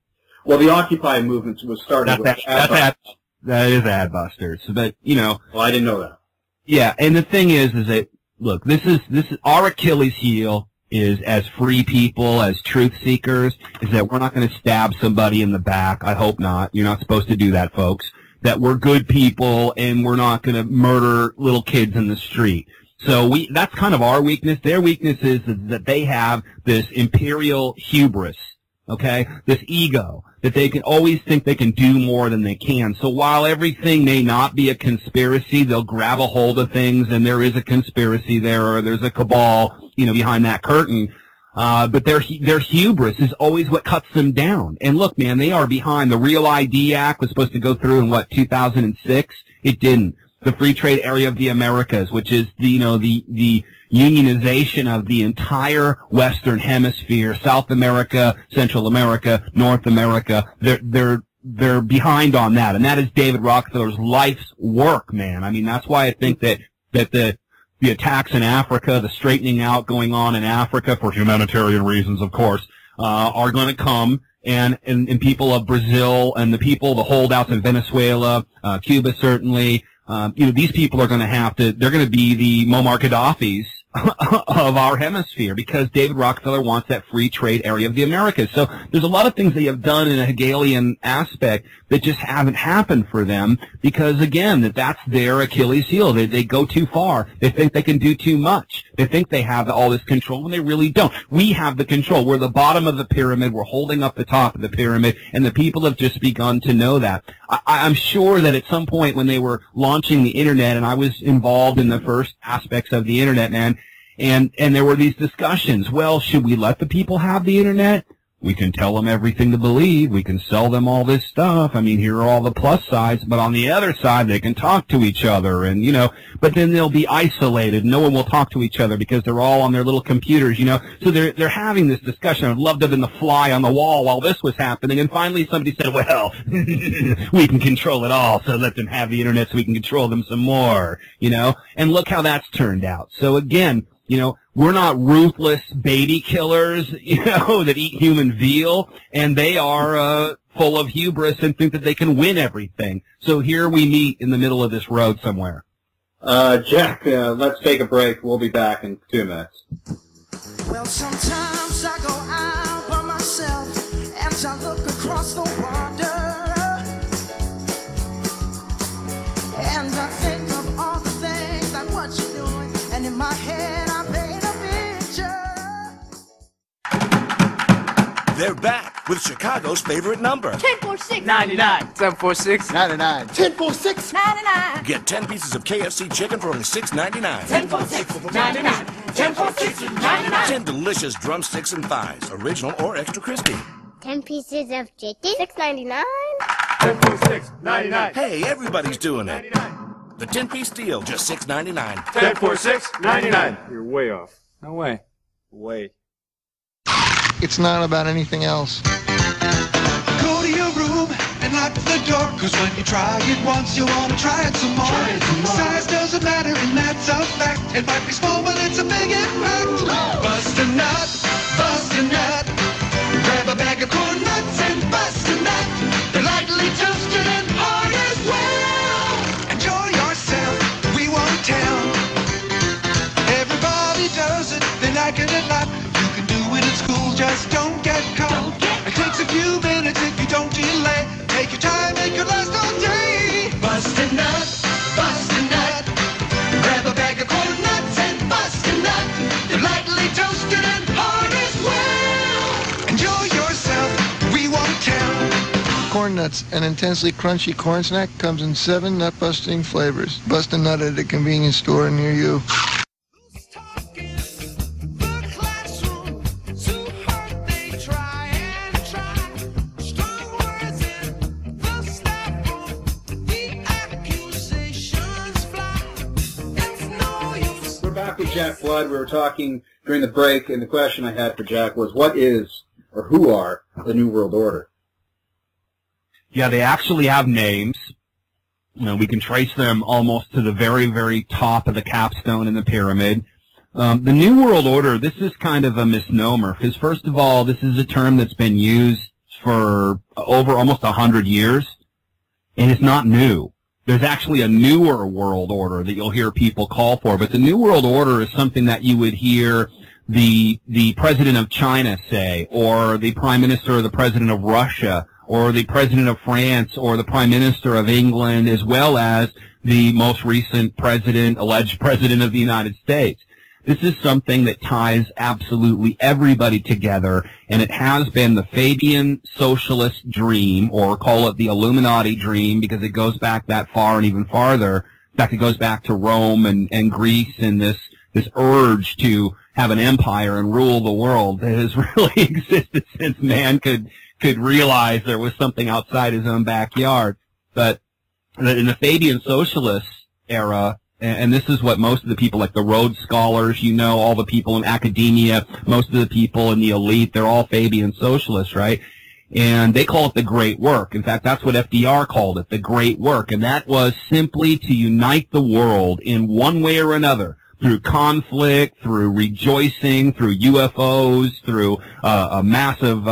Well, the Occupy movement was started with Adbusters. That is Adbusters. But, Well, I didn't know that. Yeah, and the thing is that, look, this is our Achilles heel. Is as free people, as truth seekers, is that we're not going to stab somebody in the back. I hope not. You're not supposed to do that, folks. That we're good people and we're not going to murder little kids in the street. So that's kind of our weakness. Their weakness is that they have this imperial hubris, okay? This ego, that they can always think they can do more than they can. So while everything may not be a conspiracy, they'll grab a hold of things, and there is a conspiracy there, or there's a cabal, behind that curtain. But their hubris is always what cuts them down. And look, man, they are behind. The Real ID Act was supposed to go through in 2006? It didn't. The Free Trade Area of the Americas, which is the unionization of the entire Western Hemisphere, South America, Central America, North America. They're behind on that, and that is David Rockefeller's life's work, man. I mean, that's why I think that the attacks in Africa, the straightening out going on in Africa for humanitarian reasons, of course, are going to come, and people of Brazil and the holdouts in Venezuela, Cuba certainly. These people are going to they're going to be the Muammar Gaddafis of our hemisphere, because David Rockefeller wants that free trade area of the Americas. So there's a lot of things they have done in a Hegelian aspect that just haven't happened for them because, again, that's their Achilles heel. They go too far. They think they can do too much. They think they have all this control, and they really don't. We have the control. We're the bottom of the pyramid. We're holding up the top of the pyramid, and the people have just begun to know that. I'm sure that at some point when they were launching the Internet, and I was involved in the first aspects of the Internet, man, and there were these discussions. Well, should we let the people have the Internet? We can tell them everything to believe. We can sell them all this stuff. I mean, here are all the plus sides, but on the other side, they can talk to each other, and, you know, but then they'll be isolated. No one will talk to each other because they're all on their little computers, you know. So they're having this discussion. I'd love to have been the fly on the wall while this was happening, and finally somebody said, well, we can control it all, so let them have the Internet so we can control them some more, you know. And look how that's turned out. So again, you know, we're not ruthless baby killers, you know, that eat human veal, and they are full of hubris and think that they can win everything. So here we meet in the middle of this road somewhere. Jack, let's take a break. We'll be back in 2 minutes. Well, sometimes I go out by myself as I look across the water, and I think of all the things like what you're doing, and in my head I paint a picture. They're back with Chicago's favorite number. 10-4-6. 99. 10-4-6. 99. 10-4-6. 99. Get 10 pieces of KFC chicken for only $6.99. 10-4-6. 99. 10-4-6. 99. 10 delicious drumsticks and thighs, original or extra crispy. 10 pieces of chicken, $6.99. 10-4-6. 99. Hey, everybody's doing it. The 10-piece deal, just $6.99. 10-4-6. 99. You're way off. No way. Way. It's not about anything else. Go to your room and lock the door, cause when you try it once, you want to try it some more. Size doesn't matter, and that's a fact. It might be small, but it's a big impact. Bust a nut, bust a nut. Grab a bag of corn nuts and bust a nut. They're lightly toasted and hard as well. Enjoy yourself, we won't tell. Everybody does it, they like it a lot. You can do it in school, just don't get caught. It takes a few minutes if you don't delay. Take your time, make it last all day. Bust a nut, bust a nut. Grab a bag of corn nuts and bust a nut. They're lightly toasted and hard as well. Enjoy yourself, we won't tell. Corn Nuts, an intensely crunchy corn snack, comes in 7 nut-busting flavors. Bust a nut at a convenience store near you. Jack Flood. We were talking during the break, and the question I had for Jack was, what is, or who are, the New World Order? Yeah, they actually have names. You know, we can trace them almost to the very, very top of the capstone in the pyramid. The New World Order, this is kind of a misnomer, because first of all, this is a term that's been used for over almost 100 years, and it's not new. There's actually a newer world order that you'll hear people call for, but the New World Order is something that you would hear the president of China say, or the prime minister or the president of Russia, or the president of France, or the prime minister of England, as well as the most recent president, alleged president of the United States. This is something that ties absolutely everybody together, and it has been the Fabian socialist dream, or call it the Illuminati dream, because it goes back that far and even farther. In fact, it goes back to Rome and Greece, and this urge to have an empire and rule the world that has really existed since man could realize there was something outside his own backyard. But in the Fabian socialist era, and this is what most of the people, like the Rhodes Scholars, you know, all the people in academia, most of the people in the elite, they're all Fabian socialists, right? And they call it the Great Work. In fact, that's what FDR called it, the Great Work. And that was simply to unite the world in one way or another, through conflict, through rejoicing, through UFOs, through a massive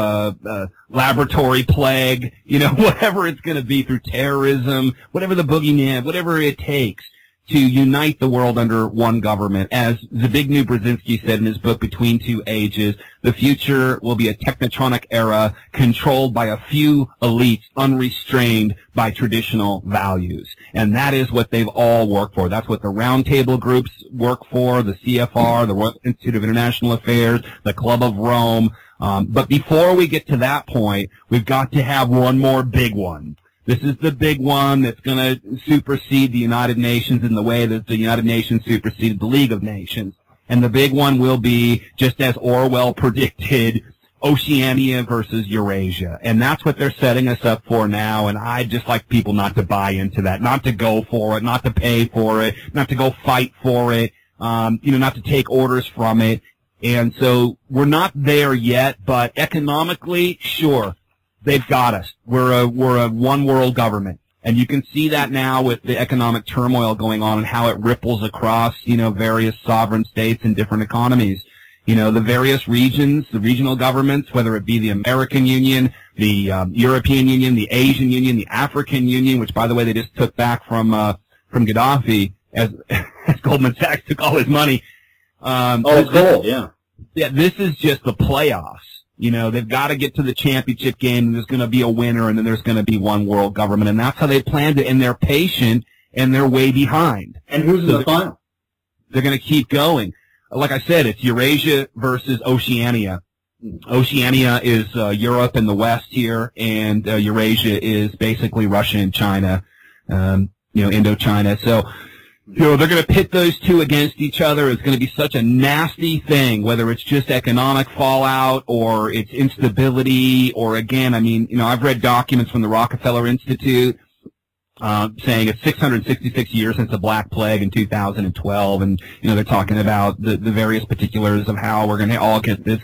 laboratory plague, you know, whatever it's going to be, through terrorism, whatever the boogeyman, whatever it takes, to unite the world under one government. As Zbigniew Brzezinski said in his book, Between Two Ages, the future will be a technotronic era controlled by a few elites, unrestrained by traditional values. And that is what they've all worked for. That's what the roundtable groups work for, the CFR, the Royal Institute of International Affairs, the Club of Rome. But before we get to that point, we've got to have one more big one. This is the big one that's going to supersede the United Nations in the way that the United Nations superseded the League of Nations. And the big one will be, just as Orwell predicted, Oceania versus Eurasia. And that's what they're setting us up for now, and I'd just like people not to buy into that, not to go for it, not to pay for it, not to go fight for it, not to take orders from it. And so we're not there yet, but economically, sure. They've got us. We're a one world government. And you can see that now with the economic turmoil going on and how it ripples across, various sovereign states and different economies. The various regions, the regional governments, whether it be the American Union, the European Union, the Asian Union, the African Union, which, by the way, they just took back from Gaddafi as Goldman Sachs took all his money. It's gold, yeah. Yeah, this is just the playoffs. They've got to get to the championship game, and there's going to be a winner, and then there's going to be one world government, and that's how they planned it, and they're patient, and they're way behind. And who's in the final? They're going to keep going. Like I said, it's Eurasia versus Oceania. Oceania is Europe and the West here, and Eurasia is basically Russia and China, Indochina. So, they're going to pit those two against each other. It's going to be such a nasty thing, whether it's just economic fallout or it's instability or, again, I've read documents from the Rockefeller Institute saying it's 666 years since the Black Plague in 2012, and, they're talking about the various particulars of how we're going to all get this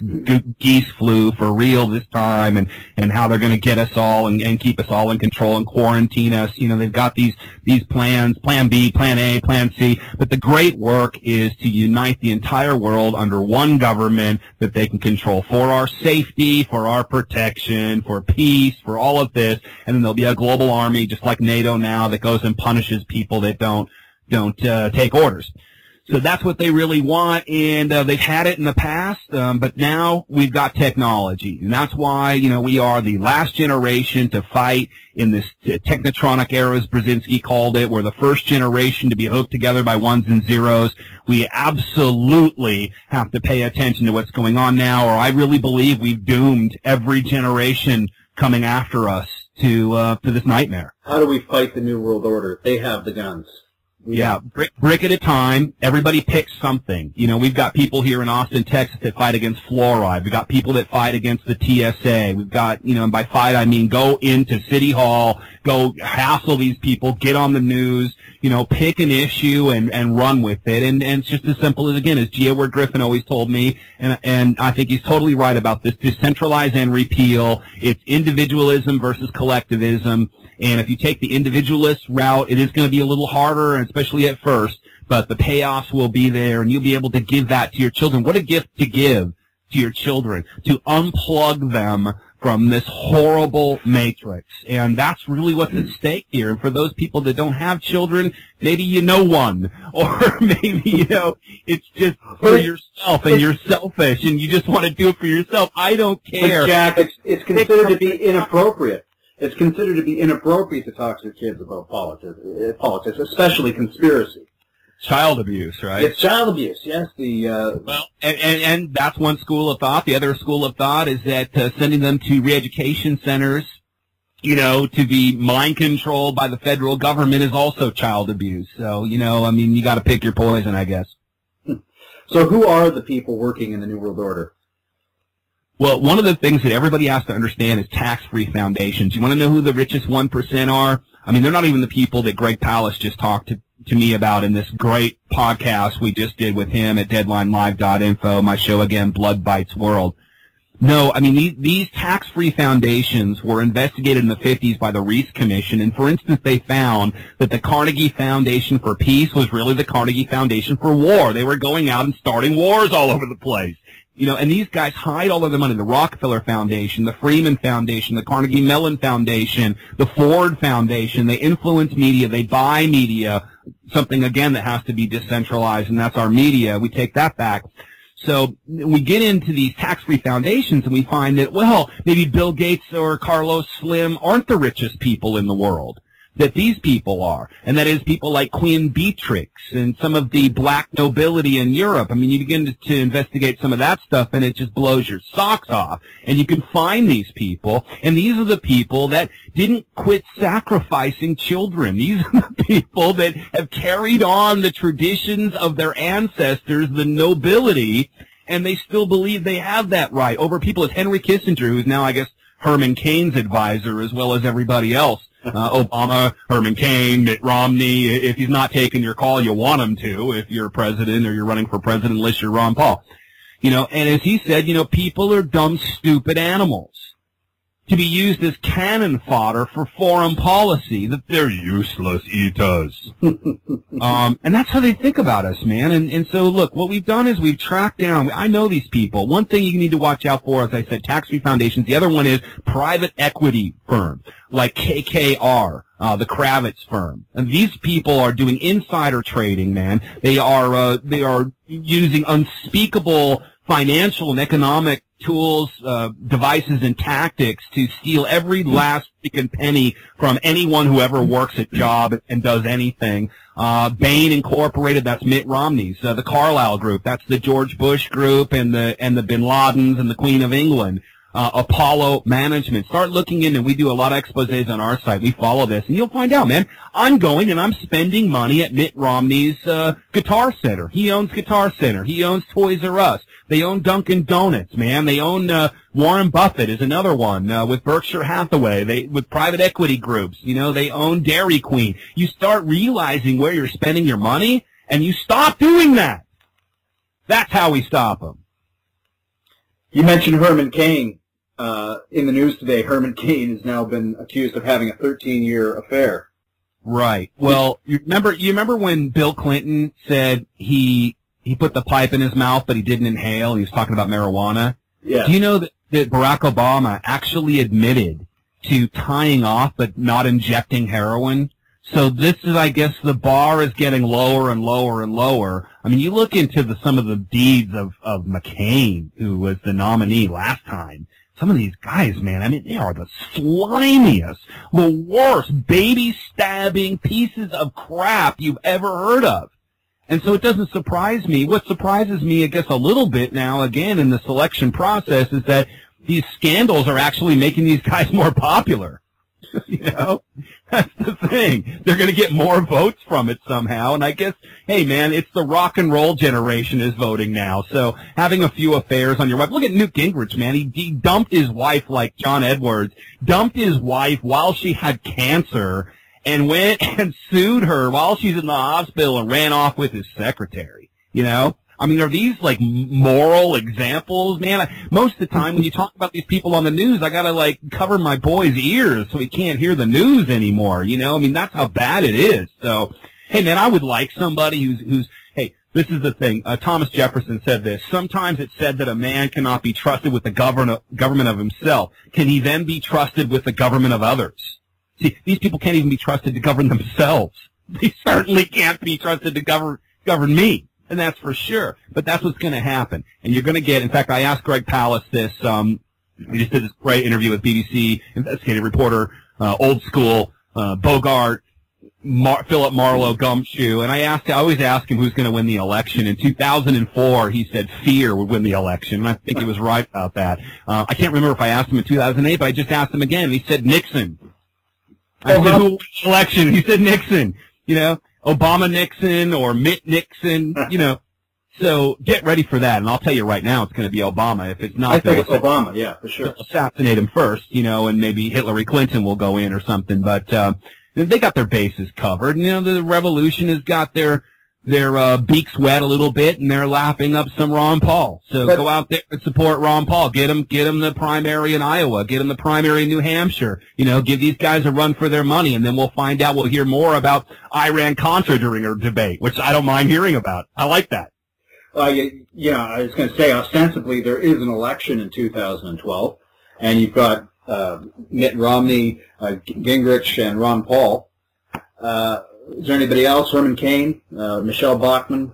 geese flu for real this time, and how they're going to get us all and keep us all in control and quarantine us. They've got these plans, Plan B, Plan A, Plan C, but the great work is to unite the entire world under one government that they can control for our safety, for our protection, for peace, for all of this, and then there'll be a global army, just like NATO now, that goes and punishes people that don't take orders. So that's what they really want, and they've had it in the past, but now we've got technology, and that's why we are the last generation to fight in this technotronic era, as Brzezinski called it. We're the first generation to be hooked together by ones and zeros. We absolutely have to pay attention to what's going on now, or I really believe we've doomed every generation coming after us to this nightmare. How do we fight the New World Order? They have the guns. Yeah, brick at a time. Everybody picks something. We've got people here in Austin, Texas that fight against fluoride. We've got people that fight against the TSA. We've got, and by fight I mean go into City Hall, go hassle these people, get on the news, pick an issue and run with it. And it's just as simple as, again, as G. Edward Griffin always told me, and I think he's totally right about this, decentralize and repeal. It's individualism versus collectivism. And if you take the individualist route, it is going to be a little harder, and especially at first, but the payoffs will be there, and you'll be able to give that to your children. What a gift to give to your children, to unplug them from this horrible matrix. And that's really what's at stake here. And for those people that don't have children, maybe one, or maybe, it's just for yourself, and you're selfish, and you just want to do it for yourself. I don't care. But Jack, it's considered to be inappropriate. It's considered to be inappropriate to talk to kids about politics, especially conspiracy. Child abuse, right? It's child abuse, yes. Well, and that's one school of thought. The other school of thought is that sending them to re-education centers, to be mind controlled by the federal government is also child abuse. So, you got to pick your poison, I guess. So who are the people working in the New World Order? Well, one of the things that everybody has to understand is tax-free foundations. You want to know who the richest 1% are? They're not even the people that Greg Palast just talked to me about in this great podcast we just did with him at DeadlineLive.info, my show again, Blood Bites World. No, these tax-free foundations were investigated in the 50s by the Reese Commission, and for instance, they found that the Carnegie Foundation for Peace was really the Carnegie Foundation for War. They were going out and starting wars all over the place. And these guys hide all of the money. The Rockefeller Foundation, the Freeman Foundation, the Carnegie Mellon Foundation, the Ford Foundation. They influence media. They buy media. something, again, that has to be decentralized, and that's our media. We take that back. So we get into these tax-free foundations, and we find that, well, maybe Bill Gates or Carlos Slim aren't the richest people in the world, that these people are, and that is people like Queen Beatrix and some of the black nobility in Europe. I mean, you begin to investigate some of that stuff, and it just blows your socks off. And you can find these people, and these are the people that didn't quit sacrificing children. These are the people that have carried on the traditions of their ancestors, the nobility, and they still believe they have that right over people. As Henry Kissinger, who's now, I guess, Herman Cain's advisor, as well as everybody else. Obama, Herman Cain, Mitt Romney. If he's not taking your call, you want him to if you're president or you're running for president, unless you're Ron Paul. You know, and as he said, you know, people are dumb, stupid animals to be used as cannon fodder for foreign policy, that they're useless eaters. And that's how they think about us, man. And so, look, what we've done is we've tracked down, I know these people. One thing you need to watch out for, as I said, tax-free foundations. The other one is private equity firms, like KKR, the Kravitz firm. And these people are doing insider trading, man. They are using unspeakable financial and economic tools, devices, and tactics to steal every last freaking penny from anyone who ever works a job and does anything. Bain Incorporated, that's Mitt Romney's. The Carlyle Group, that's the George Bush Group and the Bin Ladens and the Queen of England. Apollo Management. Start looking in, and we do a lot of exposés on our site. We follow this, and you'll find out, man. I'm going and I'm spending money at Mitt Romney's Guitar Center. He owns Guitar Center. He owns Toys R Us. They own Dunkin' Donuts, man. They own Warren Buffett is another one with Berkshire Hathaway. With private equity groups. You know, they own Dairy Queen. You start realizing where you're spending your money, and you stop doing that. That's how we stop them. You mentioned Herman Cain. In the news today, Herman Cain has now been accused of having a 13-year affair. Right. Well, you remember when Bill Clinton said he put the pipe in his mouth, but he didn't inhale? He was talking about marijuana. Yeah. Do you know that Barack Obama actually admitted to tying off but not injecting heroin? So this is, I guess, the bar is getting lower and lower and lower. I mean, you look into some of the deeds of McCain, who was the nominee last time. Some of these guys, man, I mean, they are the slimiest, the worst, baby-stabbing pieces of crap you've ever heard of. And so it doesn't surprise me. What surprises me, I guess, a little bit now, again, in the selection process, is that these scandals are actually making these guys more popular. You know, that's the thing. They're going to get more votes from it somehow. And I guess, hey, man, it's the rock and roll generation is voting now. So having a few affairs on your wife. Look at Newt Gingrich, man. He dumped his wife like John Edwards, dumped his wife while she had cancer and went and sued her while she's in the hospital and ran off with his secretary, you know? I mean, are these, like, moral examples? Man, most of the time when you talk about these people on the news, I gotta, like, cover my boy's ears so he can't hear the news anymore, you know? I mean, that's how bad it is. So, hey, man, I would like somebody who's hey, this is the thing. Thomas Jefferson said this. Sometimes it's said that a man cannot be trusted with the government of himself. Can he then be trusted with the government of others? See, these people can't even be trusted to govern themselves. They certainly can't be trusted to govern me. And that's for sure. But that's what's going to happen. And you're going to get, in fact, I asked Greg Palast this. We just did this great interview with BBC investigative reporter, old school, Bogart, Philip Marlowe, Gumshoe. And I always ask him who's going to win the election. In 2004, he said fear would win the election. And I think he was right about that. I can't remember if I asked him in 2008, but I just asked him again. He said Nixon. I said, who will win the election? He said Nixon. You know? Obama Nixon or Mitt Nixon, you know. So get ready for that, and I'll tell you right now, it's going to be Obama. If it's not, I think it's Obama, yeah, for sure. Assassinate him first, you know, and maybe Hillary Clinton will go in or something. But they got their bases covered. And, you know, the revolution has got their beaks wet a little bit, and they're lapping up some Ron Paul. So go out there and support Ron Paul. Get him the primary in Iowa. Get him the primary in New Hampshire. You know, give these guys a run for their money, and then we'll find out. We'll hear more about Iran-Contra during our debate, which I don't mind hearing about. I like that. Yeah, I was going to say, ostensibly, there is an election in 2012, and you've got Mitt Romney, Gingrich, and Ron Paul. Is there anybody else? Herman Cain, Michelle Bachmann.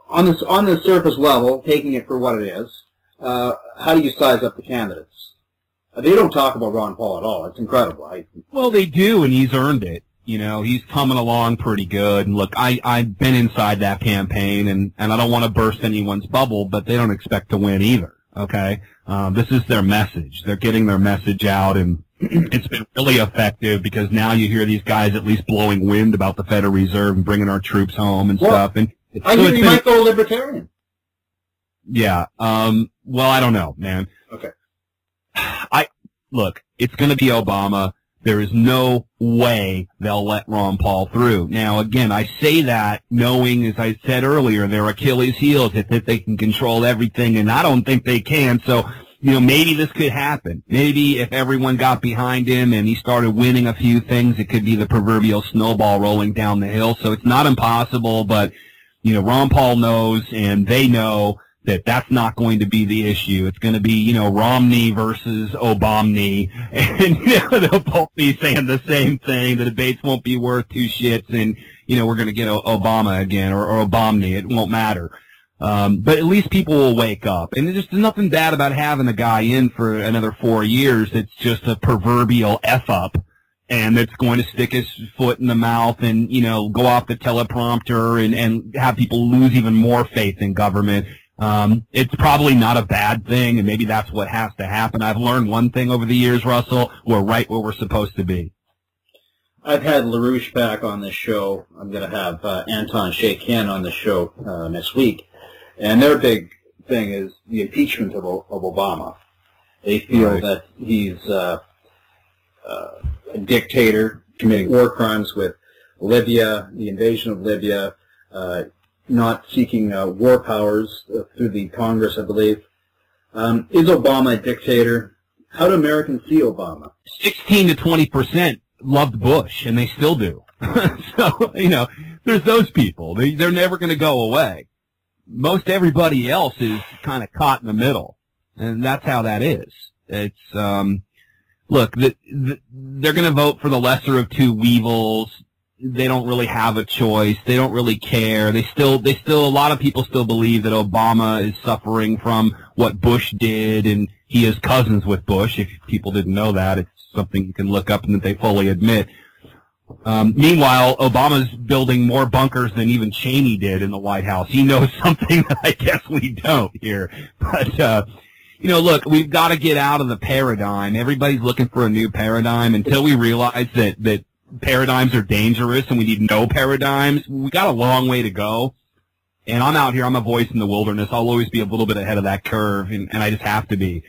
On the surface level, taking it for what it is, how do you size up the candidates? They don't talk about Ron Paul at all. It's incredible. Well, they do, and he's earned it. You know, he's coming along pretty good. And look, I've been inside that campaign, and I don't want to burst anyone's bubble, but they don't expect to win either, okay? This is their message. They're getting their message out, and it's been really effective because now you hear these guys at least blowing wind about the Federal Reserve and bringing our troops home and stuff. And I hear you might go libertarian. Yeah. Well, I don't know, man. Okay. Look, it's going to be Obama. There is no way they'll let Ron Paul through. Now, again, I say that knowing, as I said earlier, their Achilles' heels that they can control everything, and I don't think they can. So, you know, maybe this could happen. Maybe if everyone got behind him and he started winning a few things, it could be the proverbial snowball rolling down the hill. So it's not impossible, but, you know, Ron Paul knows and they know that that's not going to be the issue. It's going to be, you know, Romney versus Obamney, and you know, they'll both be saying the same thing. The debates won't be worth two shits, and, you know, we're going to get Obama again, or Obamney. It won't matter. But at least people will wake up. And there's nothing bad about having a guy in for another 4 years that's just a proverbial F-up, and that's going to stick his foot in the mouth and, you know, go off the teleprompter and have people lose even more faith in government. It's probably not a bad thing, and maybe that's what has to happen. I've learned one thing over the years, Russell. We're right where we're supposed to be. I've had LaRouche back on this show. I'm going to have Anton Shaykin on the show next week. And their big thing is the impeachment of Obama. They feel that he's a dictator committing war crimes with Libya, the invasion of Libya, not seeking war powers through the Congress, I believe. Is Obama a dictator? How do Americans see Obama? 16 to 20% loved Bush, and they still do. So, you know, there's those people. They're never going to go away. Most everybody else is kind of caught in the middle, and that's how that is. It's, look, they're going to vote for the lesser of two evils. They don't really have a choice. They don't really care. They still, a lot of people still believe that Obama is suffering from what Bush did, and he is cousins with Bush. If people didn't know that, it's something you can look up and that they fully admit. Meanwhile, Obama's building more bunkers than even Cheney did in the White House. He knows something that I guess we don't here. But, you know, look, we've got to get out of the paradigm. Everybody's looking for a new paradigm until we realize that paradigms are dangerous and we need no paradigms. We got a long way to go. And I'm out here. I'm a voice in the wilderness. I'll always be a little bit ahead of that curve, and I just have to be.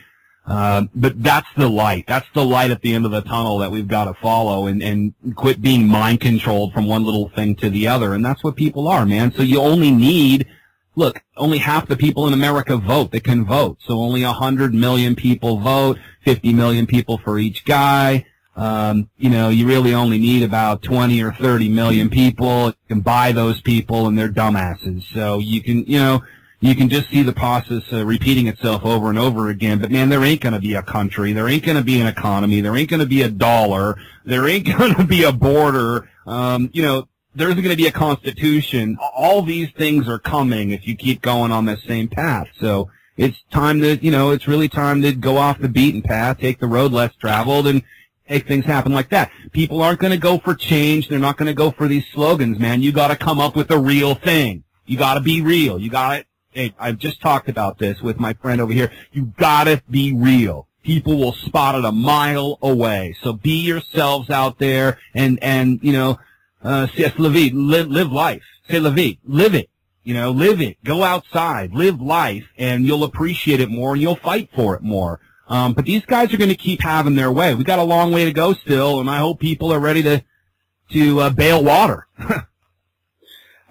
But that's the light. That's the light at the end of the tunnel that we've got to follow and quit being mind controlled from one little thing to the other. And that's what people are, man. So you only need, look, only half the people in America vote that can vote. So only 100 million people vote, 50 million people for each guy. You know, you really only need about 20 or 30 million people. You can buy those people, and they're dumbasses. So you can, you know, you can just see the process repeating itself over and over again. But, man, there ain't going to be a country. There ain't going to be an economy. There ain't going to be a dollar. There ain't going to be a border. You know, there isn't going to be a constitution. All these things are coming if you keep going on this same path. So it's time to, you know, it's really time to go off the beaten path, take the road less traveled, and make things happen like that. People aren't going to go for change. They're not going to go for these slogans, man. You got to come up with a real thing. You got to be real. You got to. Hey, I've just talked about this with my friend over here. You gotta be real. People will spot it a mile away. So be yourselves out there and, you know, c'est la vie, live life. C'est la vie, live it. You know, live it. Go outside, live life, and you'll appreciate it more and you'll fight for it more. But these guys are gonna keep having their way. We got a long way to go still, and I hope people are ready to bail water.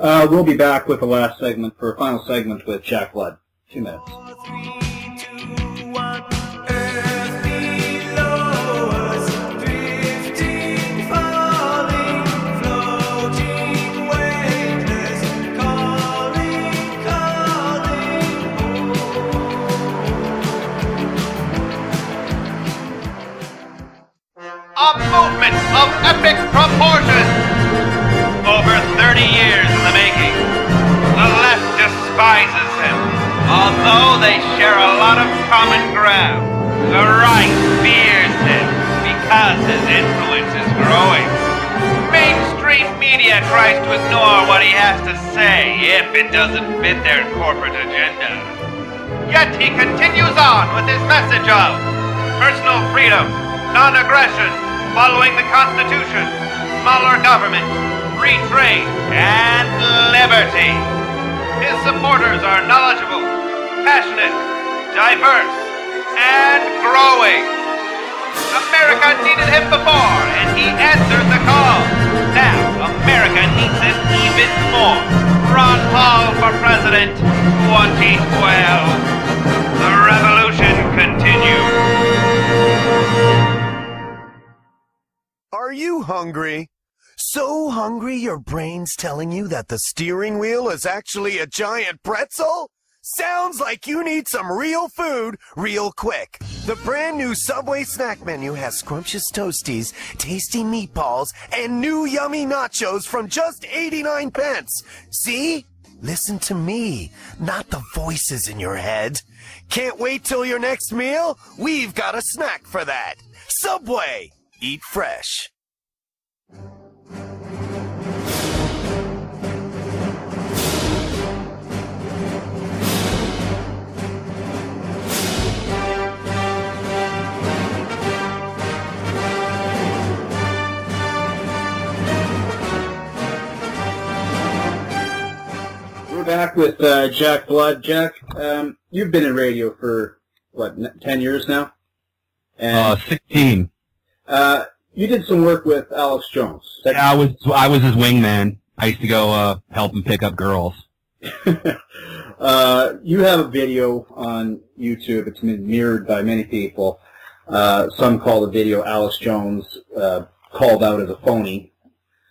We'll be back with the last segment for a final segment with Jack Blood. 2 minutes. 4, 3, 2, 1. Earth below us, drifting, falling, floating, weightless, calling, calling home. A movement of epic proportions. lot of common ground. The right fears him because his influence is growing. Mainstream media tries to ignore what he has to say if it doesn't fit their corporate agenda. Yet he continues on with his message of personal freedom, non-aggression, following the Constitution, smaller government, free trade, and liberty. His supporters are knowledgeable, passionate, diverse, and growing. America needed him before, and he answered the call. Now, America needs him even more. Ron Paul for President 2012. The revolution continues. Are you hungry? So hungry your brain's telling you that the steering wheel is actually a giant pretzel? Sounds like you need some real food real quick. The brand new Subway snack menu has scrumptious toasties, tasty meatballs, and new yummy nachos from just 89 pence. See? Listen to me, not the voices in your head. Can't wait till your next meal? We've got a snack for that. Subway! Eat fresh. We're back with Jack Blood. Jack, you've been in radio for, what, 10 years now? And 16. You did some work with Alex Jones. Yeah, I was his wingman. I used to go help him pick up girls. You have a video on YouTube. It's been mirrored by many people. Some call the video Alex Jones called out as a phony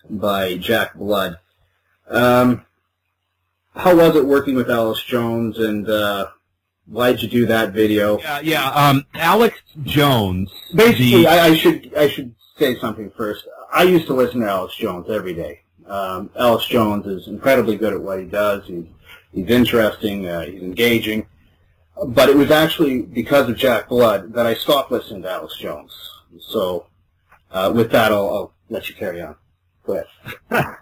by Jack Blood. How was it working with Alex Jones, and why'd you do that video? Alex Jones. Basically, I should say something first. I used to listen to Alex Jones every day. Alex Jones is incredibly good at what he does. He's interesting. He's engaging. But it was actually because of Jack Blood that I stopped listening to Alex Jones. So with that, I'll let you carry on. Go ahead.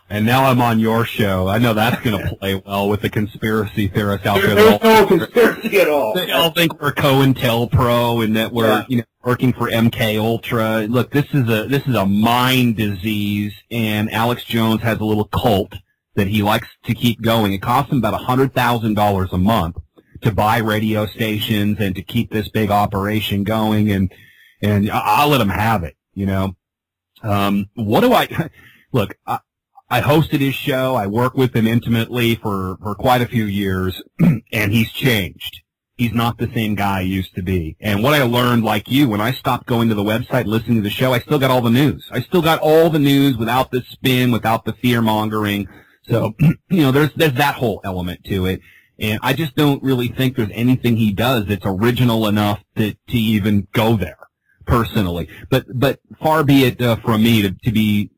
And now I'm on your show. I know that's going to play well with the conspiracy theorists out there. There's no conspiracy at all. They all think we're COINTELPRO and that we're working for MK Ultra. Look, this is a mind disease, and Alex Jones has a little cult that he likes to keep going. It costs him about $100,000 a month to buy radio stations and to keep this big operation going, and I'll let him have it. What do I look? I hosted his show. I worked with him intimately for quite a few years, and he's changed. He's not the same guy he used to be. And what I learned, like you, when I stopped going to the website, listening to the show, I still got all the news. I still got all the news without the spin, without the fear-mongering. So, there's that whole element to it. And I just don't really think there's anything he does that's original enough to even go there. Personally, but far be it from me to be,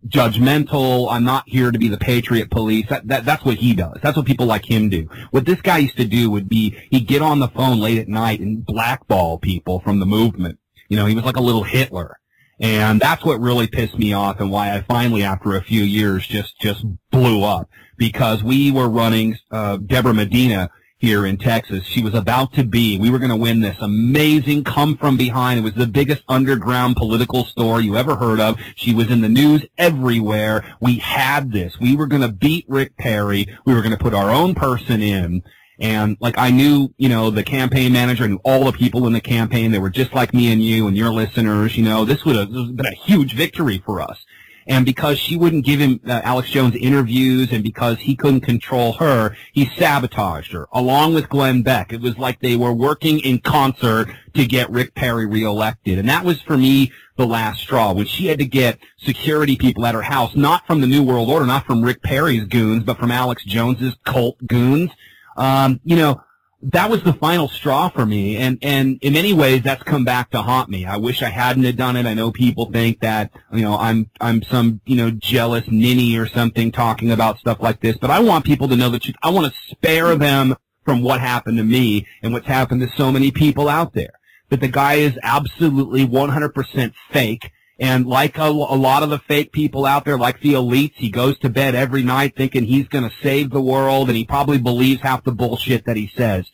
judgmental. I'm not here to be the patriot police. That's what he does. That's what people like him do. What this guy used to do would be he'd get on the phone late at night and blackball people from the movement. He was like a little Hitler. And that's what really pissed me off and why I finally, after a few years, just blew up. Because we were running Deborah Medina here in Texas. She was about to be. We were going to win this amazing come from behind. It was the biggest underground political story you ever heard of. She was in the news everywhere. We had this. We were going to beat Rick Perry. We were going to put our own person in. And I knew, the campaign manager and all the people in the campaign. They were just like me and you and your listeners. This would have been a huge victory for us. And because she wouldn't give him Alex Jones interviews and because he couldn't control her, he sabotaged her, along with Glenn Beck. It was like they were working in concert to get Rick Perry reelected. And that was, for me, the last straw, when she had to get security people at her house, not from the New World Order, not from Rick Perry's goons, but from Alex Jones's cult goons. That was the final straw for me, and in many ways that's come back to haunt me. I wish I hadn't have done it. I know people think that, I'm some, jealous ninny or something talking about stuff like this, but I want people to know the truth. I want to spare them from what happened to me and what's happened to so many people out there. That the guy is absolutely 100% fake. And like a lot of the fake people out there, like the elites, he goes to bed every night thinking he's going to save the world, and he probably believes half the bullshit that he says,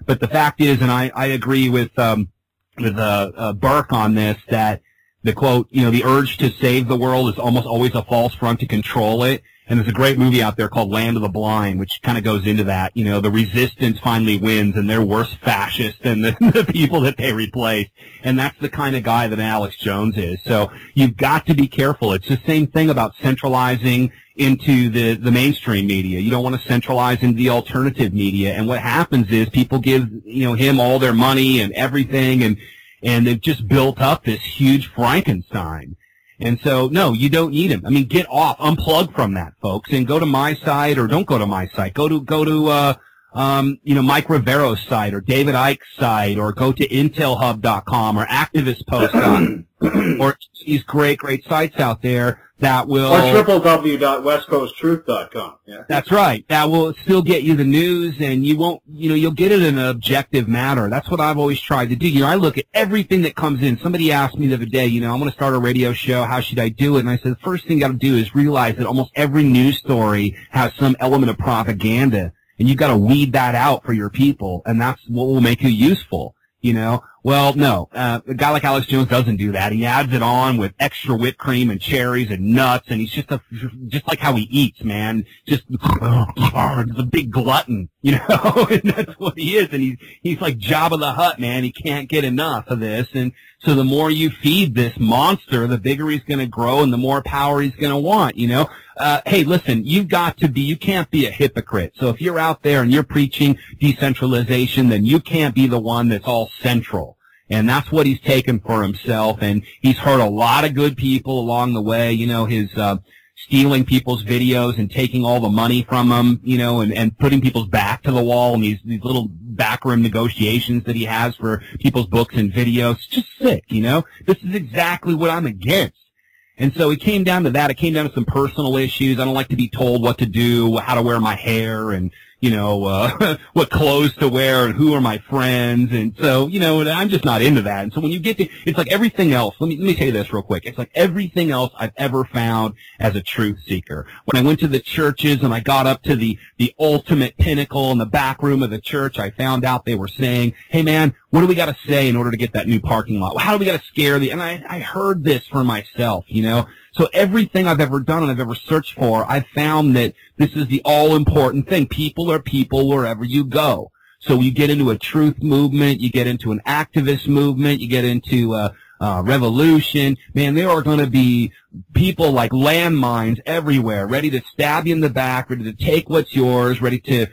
But the fact is, and I agree with Burke on this, that the quote, the urge to save the world is almost always a false front to control it. And there's a great movie out there called Land of the Blind, which kind of goes into that. The resistance finally wins, and they're worse fascists than the people that they replace. And that's the kind of guy that Alex Jones is. So you've got to be careful. It's the same thing about centralizing into the mainstream media. You don't want to centralize into the alternative media. And what happens is people give, him all their money and everything, and they've just built up this huge Frankenstein. And so, no, you don't need him. I mean, get off, unplug from that, folks, and go to my site, or don't go to my site. Go to Mike Rivero's site, or David Icke's site, or go to intelhub.com or activistpost.com, or these great sites out there that will... Or www.westcoasttruth.com. Yeah. That's right. That will still get you the news, and you won't, you'll get it in an objective manner. That's what I've always tried to do. I look at everything that comes in. Somebody asked me the other day, I'm going to start a radio show. How should I do it? And I said, the first thing you got to do is realize that almost every news story has some element of propaganda, and you've got to weed that out for your people, and that's what will make you useful. Well, no, a guy like Alex Jones doesn't do that. He adds it on with extra whipped cream and cherries and nuts, and he's just like how he eats, man. Just a big glutton, and that's what he is. And he's like Jabba the Hutt, man. He can't get enough of this, and so the more you feed this monster, the bigger he's going to grow, and the more power he's going to want. Hey, listen, you can't be a hypocrite. So if you're out there and you're preaching decentralization, then you can't be the one that's all central. And that's what he's taken for himself, and he's hurt a lot of good people along the way. His stealing people's videos and taking all the money from them, and putting people's back to the wall, and these little backroom negotiations that he has for people's books and videos. It's just sick, This is exactly what I'm against. And so it came down to that. It came down to some personal issues. I don't like to be told what to do, how to wear my hair, and what clothes to wear, and who are my friends. And so, I'm just not into that. And so when you get to, it's like everything else. Let me tell you this real quick. It's like everything else I've ever found as a truth seeker. When I went to the churches and I got up to the ultimate pinnacle in the back room of the church, I found out they were saying, hey man, what do we got to say in order to get that new parking lot? How do we got to scare and I heard this for myself, So everything I've ever done and I've ever searched for, I've found that this is the all-important thing. People are people wherever you go. So you get into a truth movement, you get into an activist movement, you get into revolution. Man, there are going to be people like landmines everywhere, ready to stab you in the back, ready to take what's yours, ready to,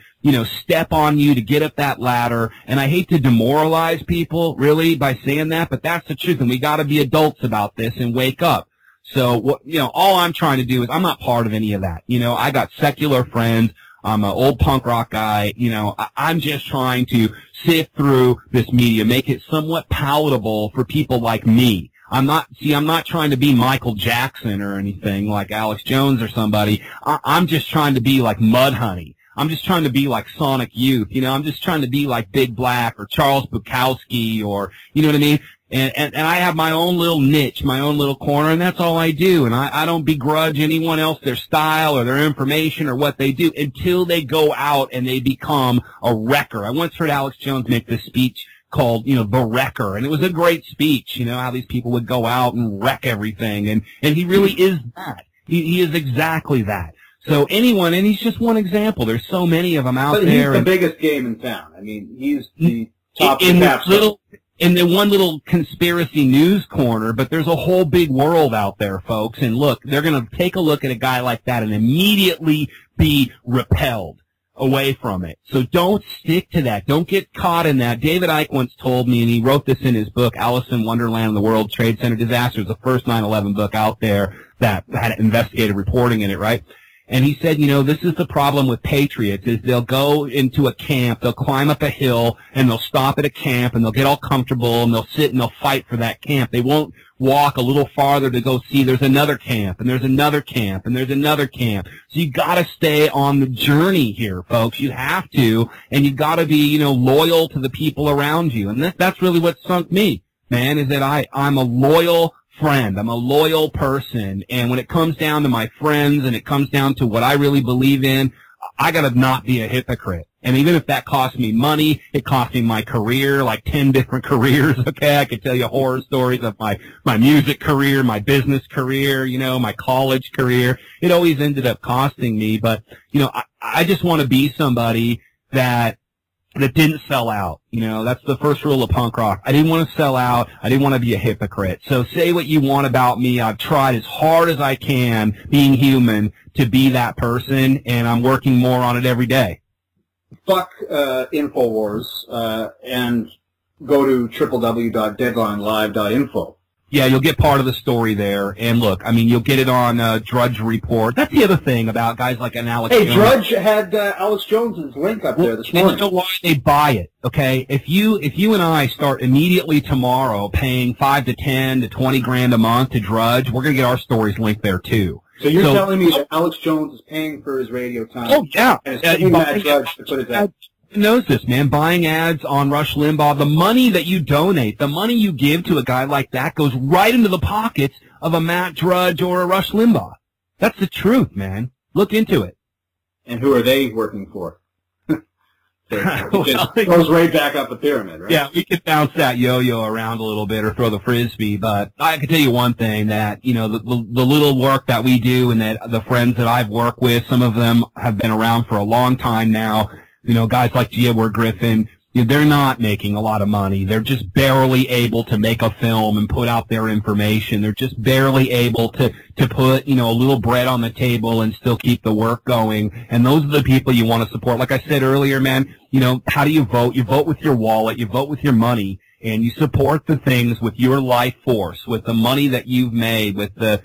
step on you to get up that ladder. And I hate to demoralize people, really, by saying that, but that's the truth. And we got to be adults about this and wake up. So, all I'm trying to do is I'm not part of any of that. I got secular friends. I'm an old punk rock guy. I'm just trying to sift through this media, make it somewhat palatable for people like me. I'm not trying to be Michael Jackson or anything like Alex Jones or somebody. I'm just trying to be like Mudhoney. I'm just trying to be like Sonic Youth. I'm just trying to be like Big Black or Charles Bukowski, or, you know what I mean? And I have my own little niche, my own little corner, and that's all I do. And I don't begrudge anyone else their style or their information or what they do until they go out and they become a wrecker. I once heard Alex Jones make this speech called, The Wrecker, and it was a great speech, how these people would go out and wreck everything. And he really is that. He is exactly that. So anyone, and he's just one example. There's so many of them out there. He's the biggest game in town. I mean, he's the top in the one little conspiracy news corner, but there's a whole big world out there, folks. And look, they're going to take a look at a guy like that and immediately be repelled away from it. So don't stick to that. Don't get caught in that. David Icke once told me, and he wrote this in his book, Alice in Wonderland and the World Trade Center Disaster. It's the first 9/11 book out there that had investigative reporting in it, right? And he said, you know, this is the problem with patriots, is they'll go into a camp, they'll climb up a hill, and they'll stop at a camp, and they'll get all comfortable, and they'll sit and they'll fight for that camp. They won't walk a little farther to go see there's another camp, and there's another camp, and there's another camp. So you got to stay on the journey here, folks. You have to, and you got to be, you know, loyal to the people around you. And that's really what sunk me, man, is that I'm a loyal friend. I'm a loyal person, and when it comes down to my friends and it comes down to what I really believe in, I got to not be a hypocrite. And even if that costs me money, it cost me my career, like 10 different careers, okay? I could tell you horror stories of my music career, my business career, you know, my college career. It always ended up costing me, but, you know, I just want to be somebody that didn't sell out. You know, that's the first rule of punk rock. I didn't want to sell out. I didn't want to be a hypocrite. So say what you want about me. I've tried as hard as I can, being human, to be that person, and I'm working more on it every day. Fuck InfoWars and go to www.deadlinelive.info. Yeah, you'll get part of the story there. And look, I mean, you'll get it on Drudge Report. That's the other thing about guys like an Alex Jones. Hey, Drudge had Alex Jones's link up there this morning. You know why they buy it, okay? If you and I start immediately tomorrow paying $5 to $10 to $20 a month to Drudge, we're going to get our stories linked there too. So you're telling me that Alex Jones is paying for his radio time? Oh, yeah. And is paying that Drudge to put his ad. Knows this, man. Buying ads on Rush Limbaugh, the money that you donate, the money you give to a guy like that goes right into the pockets of a Matt Drudge or a Rush Limbaugh. That's the truth, man. Look into it. And who are they working for? It goes right back up the pyramid, right? Yeah, we could bounce that yo-yo around a little bit or throw the frisbee, but I can tell you one thing, that, you know, the little work that we do and that the friends that I've worked with, some of them have been around for a long time now. You know, guys like G. Edward Griffin, you know, they're not making a lot of money. They're just barely able to make a film and put out their information. They're just barely able to put, you know, a little bread on the table and still keep the work going. And those are the people you want to support. Like I said earlier, man, you know, how do you vote? You vote with your wallet. You vote with your money. And you support the things with your life force, with the money that you've made, with the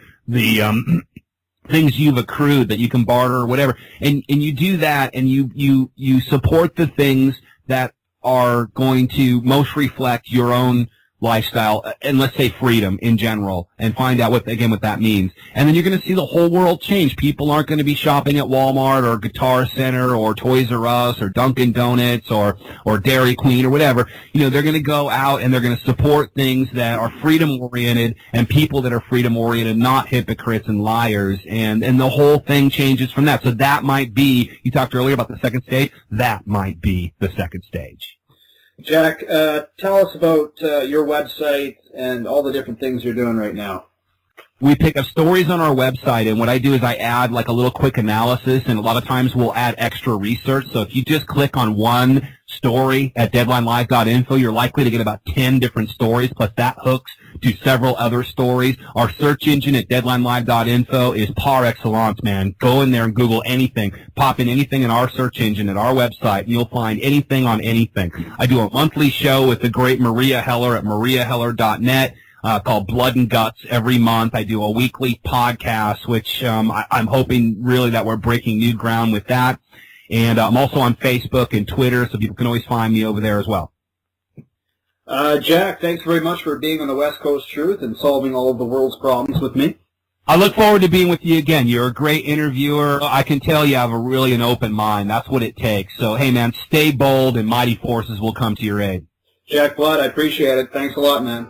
things you've accrued that you can barter or whatever, and you do that, and you support the things that are going to most reflect your own lifestyle, and let's say freedom in general, and find out what that means. And then you're going to see the whole world change. People aren't going to be shopping at Walmart or Guitar Center or Toys R Us or Dunkin' Donuts or Dairy Queen or whatever. You know, they're going to go out and they're going to support things that are freedom-oriented and people that are freedom-oriented, not hypocrites and liars. And the whole thing changes from that. So that might be, you talked earlier about the second stage, that might be the second stage. Jack, tell us about your website and all the different things you're doing right now. We pick up stories on our website, and what I do is I add like a little quick analysis, and a lot of times we'll add extra research. So if you just click on one story at deadlinelive.info, you're likely to get about 10 different stories, plus that hooks to several other stories. Our search engine at deadlinelive.info is par excellence, man. Go in there and Google anything. Pop in anything in our search engine at our website, and you'll find anything on anything. I do a monthly show with the great Maria Heller at mariaheller.net. Called Blood and Guts every month. I do a weekly podcast, which I'm hoping really that we're breaking new ground with that. And I'm also on Facebook and Twitter, so people can always find me over there as well. Jack, thanks very much for being on the West Coast Truth and solving all of the world's problems with me. I look forward to being with you again. You're a great interviewer. I can tell you have an open mind. That's what it takes. So, hey, man, stay bold and mighty forces will come to your aid. Jack Blood, I appreciate it. Thanks a lot, man.